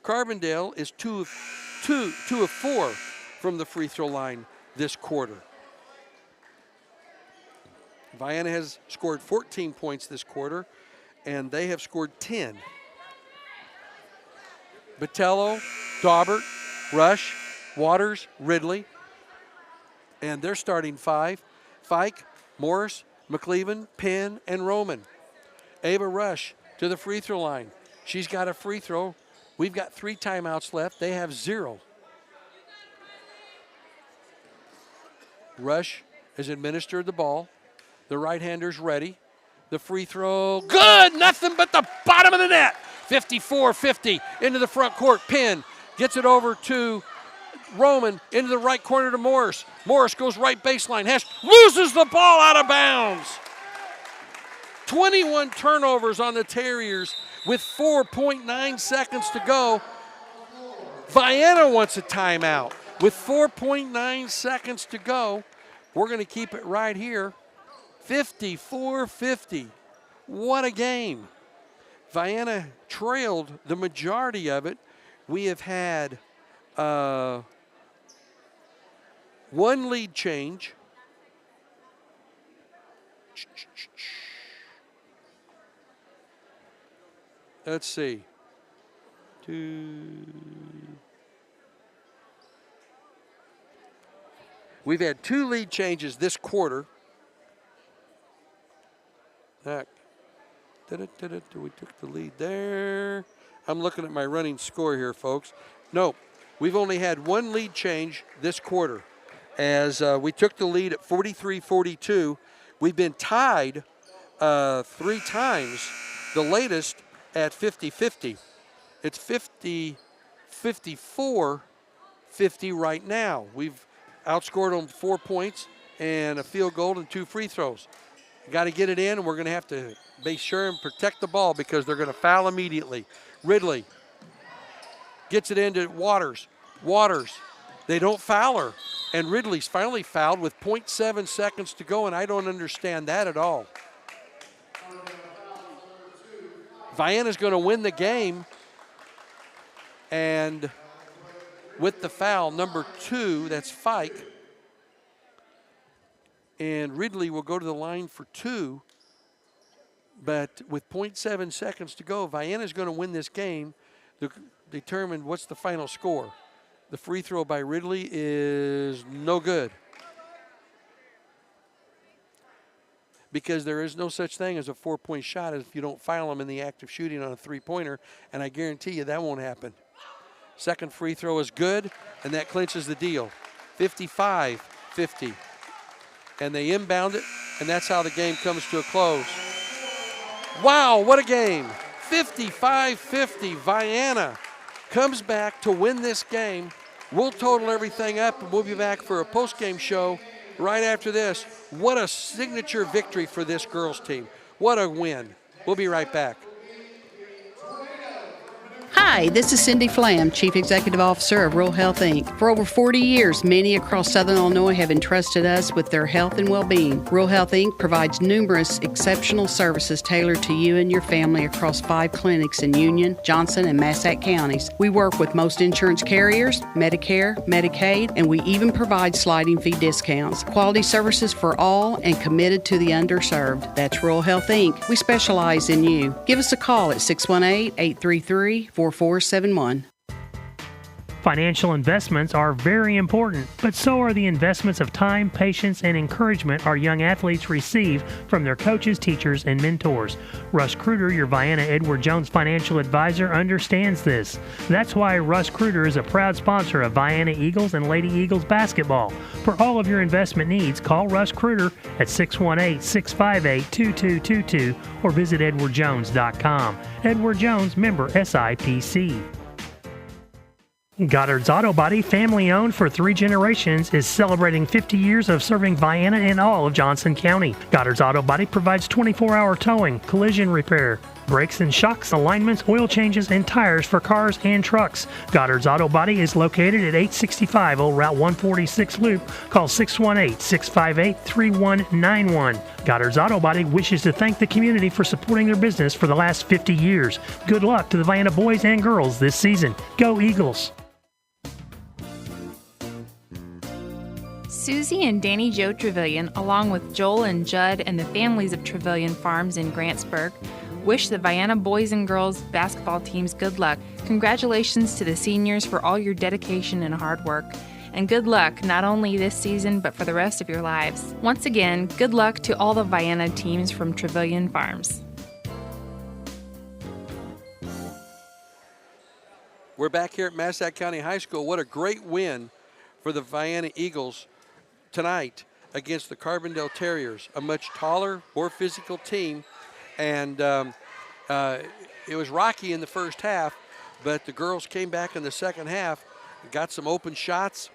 Carbondale is 2 of 4 from the free throw line this quarter. Vienna has scored 14 points this quarter, and they have scored 10. Botello, Daubert, Rush, Waters, Ridley, and their starting 5, Fike, Morris, McLeaven, Penn, and Roman. Ava Rush to the free throw line. She's got a free throw. We've got 3 timeouts left. They have 0. Rush has administered the ball. The right-hander's ready. The free throw, good! Nothing but the bottom of the net. 54-50 into the front court. Penn gets it over to Roman into the right corner to Morris. Morris goes right baseline. Loses the ball out of bounds. 21 turnovers on the Terriers with 4.9 seconds to go. Vienna wants a timeout. With 4.9 seconds to go, we're going to keep it right here. 54-50. What a game. Vienna trailed the majority of it. We have had 1 lead change. Let's see. We've had 2 lead changes this quarter. We took the lead there. I'm looking at my running score here, folks. No, we've only had 1 lead change this quarter as we took the lead at 43-42. We've been tied 3 times, the latest at 50-50. It's 54-50 right now. We've outscored them 4 points and a field goal and 2 free throws. Got to get it in, and we're going to have to be sure and protect the ball because they're going to foul immediately. Ridley gets it into Waters. They don't foul her, and Ridley's finally fouled with 0.7 seconds to go, and I don't understand that at all. Vienna's going to win the game, and with the foul, number 2, that's Fike. And Ridley will go to the line for 2. But with 0.7 seconds to go, Vienna's going to win this game. Determine what's the final score. The free throw by Ridley is no good. Because there is no such thing as a 4-point shot if you don't foul them in the act of shooting on a 3-pointer, and I guarantee you that won't happen. Second free throw is good, and that clinches the deal. 55-50. And they inbound it, and that's how the game comes to a close. Wow, what a game. 55-50, Vienna comes back to win this game. We'll total everything up, and we'll be back for a post-game show right after this. What a signature victory for this girls team. What a win. We'll be right back. Hi, Hi, this is Cindy Flam, Chief Executive Officer of Rural Health Inc. For over 40 years, many across Southern Illinois have entrusted us with their health and well-being. Rural Health Inc. provides numerous exceptional services tailored to you and your family across 5 clinics in Union, Johnson, and Massac counties. We work with most insurance carriers, Medicare, Medicaid, and we even provide sliding fee discounts. Quality services for all and committed to the underserved. That's Rural Health Inc. We specialize in you. Give us a call at 618-833-4471. Financial investments are very important, but so are the investments of time, patience, and encouragement our young athletes receive from their coaches, teachers, and mentors. Russ Kruger, your Vienna Edward Jones financial advisor, understands this. That's why Russ Kruger is a proud sponsor of Vienna Eagles and Lady Eagles basketball. For all of your investment needs, call Russ Kruger at 618-658-2222 or visit edwardjones.com. Edward Jones, member SIPC. Goddard's Auto Body, family owned for 3 generations, is celebrating 50 years of serving Vienna and all of Johnson County. Goddard's Auto Body provides 24-hour towing, collision repair, brakes and shocks, alignments, oil changes, and tires for cars and trucks. Goddard's Auto Body is located at 865 Old Route 146 Loop. Call 618-658-3191. Goddard's Auto Body wishes to thank the community for supporting their business for the last 50 years. Good luck to the Vienna boys and girls this season. Go Eagles! Susie and Danny Joe Trevelyan, along with Joel and Judd and the families of Trevelyan Farms in Grantsburg, wish the Vienna boys and girls basketball teams good luck. Congratulations to the seniors for all your dedication and hard work. And good luck not only this season, but for the rest of your lives. Once again, good luck to all the Vienna teams from Trevelyan Farms. We're back here at Massac County High School. What a great win for the Vienna Eagles tonight against the Carbondale Terriers, a much taller, more physical team. And it was rocky in the first half, but the girls came back in the second half, got some open shots,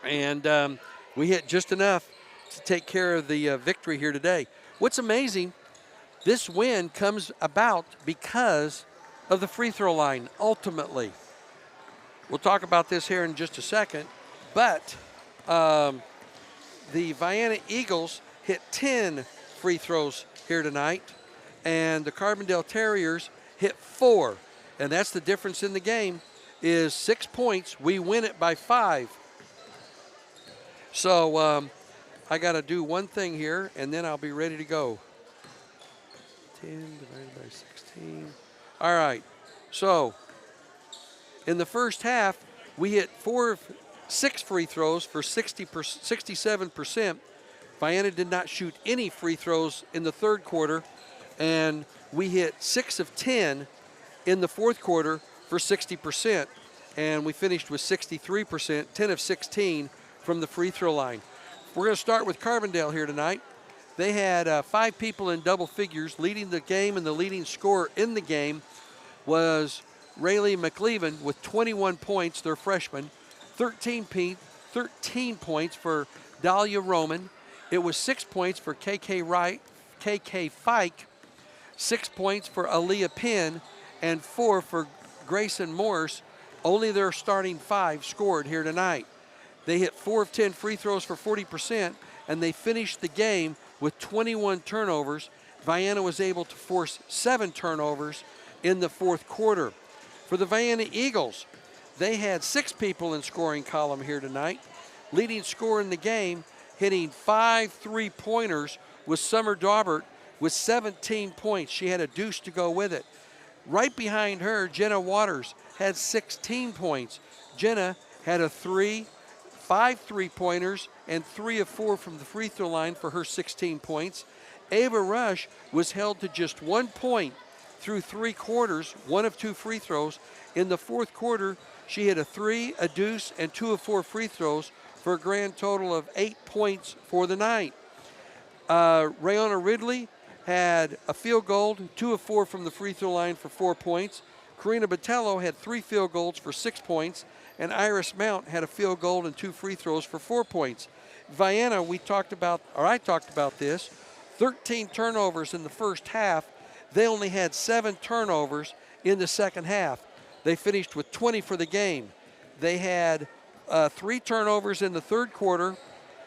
and we hit just enough to take care of the victory here today. What's amazing, this win comes about because of the free throw line, ultimately. We'll talk about this here in just a second, but the Vienna Eagles hit 10 free throws here tonight, and the Carbondale Terriers hit 4. And that's the difference in the game, is 6 points. We win it by 5. So I got to do one thing here, and then I'll be ready to go. 10 divided by 16. All right. So in the first half, we hit 6 free throws for 67%. Vienna did not shoot any free throws in the third quarter, and we hit 6 of 10 in the fourth quarter for 60%, and we finished with 63%, 10 of 16 from the free throw line. We're going to start with Carbondale here tonight. They had 5 people in double figures leading the game, and the leading scorer in the game was Rayleigh McLeavin with 21 points, their freshman. 13 points for Dahlia Roman. It was 6 points for KK Fike, 6 points for Aaliyah Penn, and 4 for Grayson Morse. Only their starting 5 scored here tonight. They hit 4 of 10 free throws for 40%, and they finished the game with 21 turnovers. Vienna was able to force 7 turnovers in the fourth quarter. For the Vienna Eagles, they had 6 people in scoring column here tonight. Leading scorer in the game, hitting 5 3-pointers, was Summer Daubert with 17 points. She had a deuce to go with it. Right behind her, Jenna Waters had 16 points. Jenna had 5 3-pointers, and 3 of 4 from the free throw line for her 16 points. Ava Rush was held to just 1 point through 3 quarters, 1 of 2 free throws. In the fourth quarter, she hit a 3, a deuce, and 2 of 4 free throws for a grand total of 8 points for the night. Rayona Ridley had a field goal, 2 of 4 from the free throw line for 4 points. Karina Botello had 3 field goals for 6 points, and Iris Mount had a field goal and 2 free throws for 4 points. Vienna, I talked about this, 13 turnovers in the first half. They only had 7 turnovers in the second half. They finished with 20 for the game. They had 3 turnovers in the third quarter,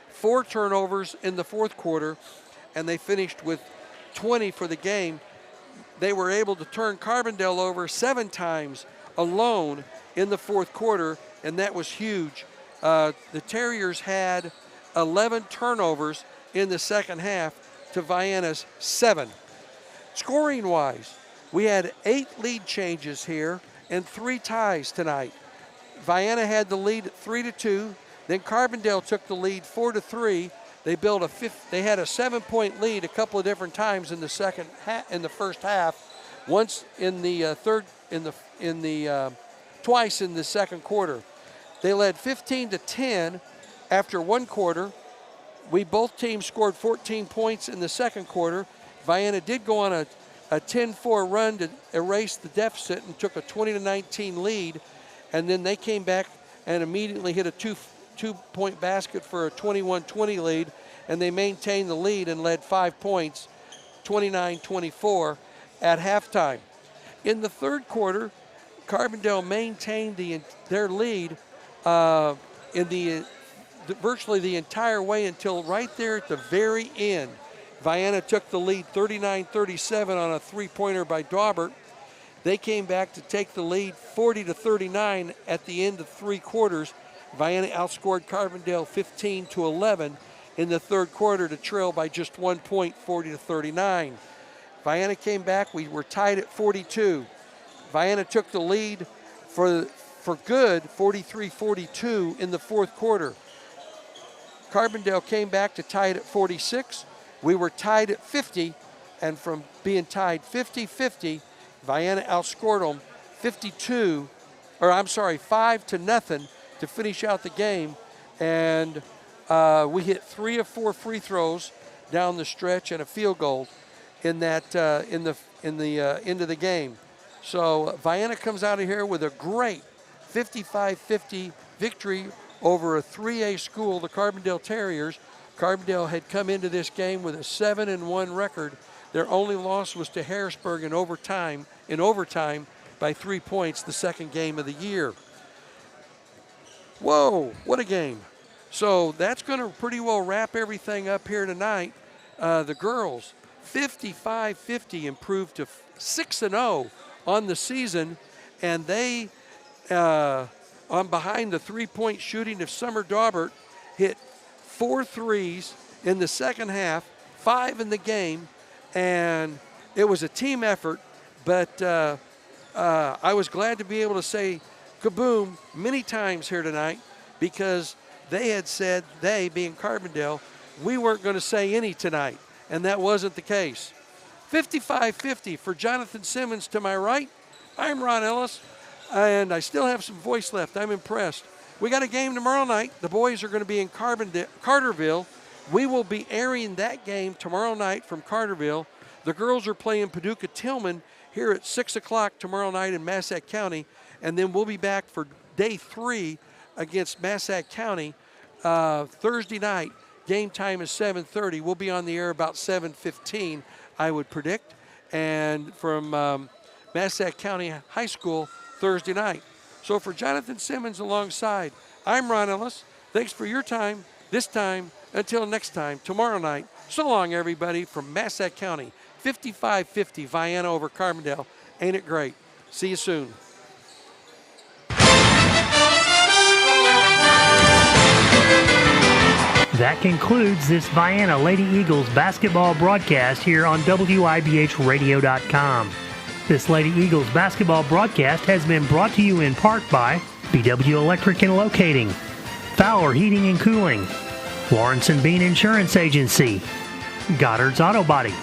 4 turnovers in the fourth quarter, and they finished with 20 for the game. They were able to turn Carbondale over 7 times alone in the fourth quarter, and that was huge. The Terriers had 11 turnovers in the second half to Vienna's 7. Scoring-wise, we had 8 lead changes here and 3 ties tonight. Vienna had the lead at 3-2. Then Carbondale took the lead 4-3. They had a 7-point lead a couple of different times in the first half. Once in the twice in the second quarter. They led 15-10 after one quarter. Both teams scored 14 points in the second quarter. Vienna did go on a 10-4 run to erase the deficit and took a 20-19 lead, and then they came back and immediately hit a two-point basket for a 21-20 lead, and they maintained the lead and led 5 points, 29-24 at halftime. In the third quarter, Carbondale maintained their lead virtually the entire way until right there at the very end. Vienna took the lead 39-37 on a three-pointer by Daubert. They came back to take the lead 40-39 at the end of 3 quarters. Vienna outscored Carbondale 15-11 in the third quarter to trail by just 1 point, 40-39. Vienna came back. We were tied at 42. Vienna took the lead for good, 43-42 in the fourth quarter. Carbondale came back to tie it at 46. We were tied at 50, and from being tied 50-50, Vienna outscored them 5-0 to finish out the game. And we hit 3 of 4 free throws down the stretch and a field goal in that in the end of the game. So Vienna comes out of here with a great 55-50 victory over a 3A school, the Carbondale Terriers. Carbondale had come into this game with a 7-1 record. Their only loss was to Harrisburg in overtime by 3 points, the second game of the year. Whoa, what a game. So that's going to pretty well wrap everything up here tonight. The girls, 55-50, improved to 6-0 on the season, and they, on behind the three-point shooting of Summer Daubert, hit 4 threes in the second half, 5 in the game, and it was a team effort, but I was glad to be able to say kaboom many times here tonight, because they had said, they being Carbondale, we weren't going to say any tonight, and that wasn't the case. 55-50 for Jonathan Simmons to my right. I'm Ron Ellis, and I still have some voice left. I'm impressed. We got a game tomorrow night. The boys are going to be in Carterville. We will be airing that game tomorrow night from Carterville. The girls are playing Paducah Tillman here at 6 o'clock tomorrow night in Massac County, and then we'll be back for day 3 against Massac County Thursday night. Game time is 7:30. We'll be on the air about 7:15, I would predict, and from Massac County High School Thursday night. So for Jonathan Simmons alongside, I'm Ron Ellis. Thanks for your time this time. Until next time, tomorrow night. So long, everybody, from Massac County. 55-50, Vienna over Carbondale. Ain't it great? See you soon. That concludes this Vienna Lady Eagles basketball broadcast here on WIBHradio.com. This Lady Eagles basketball broadcast has been brought to you in part by BW Electric and Locating, Fowler Heating and Cooling, Lawrence and Bean Insurance Agency, Goddard's Auto Body,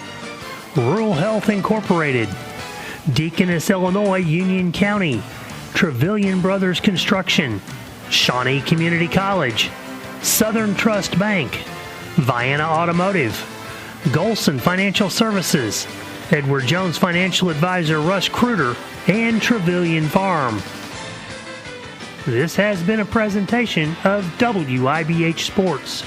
Rural Health Incorporated, Deaconess, Illinois, Union County, Trevelyan Brothers Construction, Shawnee Community College, Southern Trust Bank, Vienna Automotive, Golson Financial Services, Edward Jones Financial Advisor Russ Kruger, and Trevelyan Farm. This has been a presentation of WIBH Sports.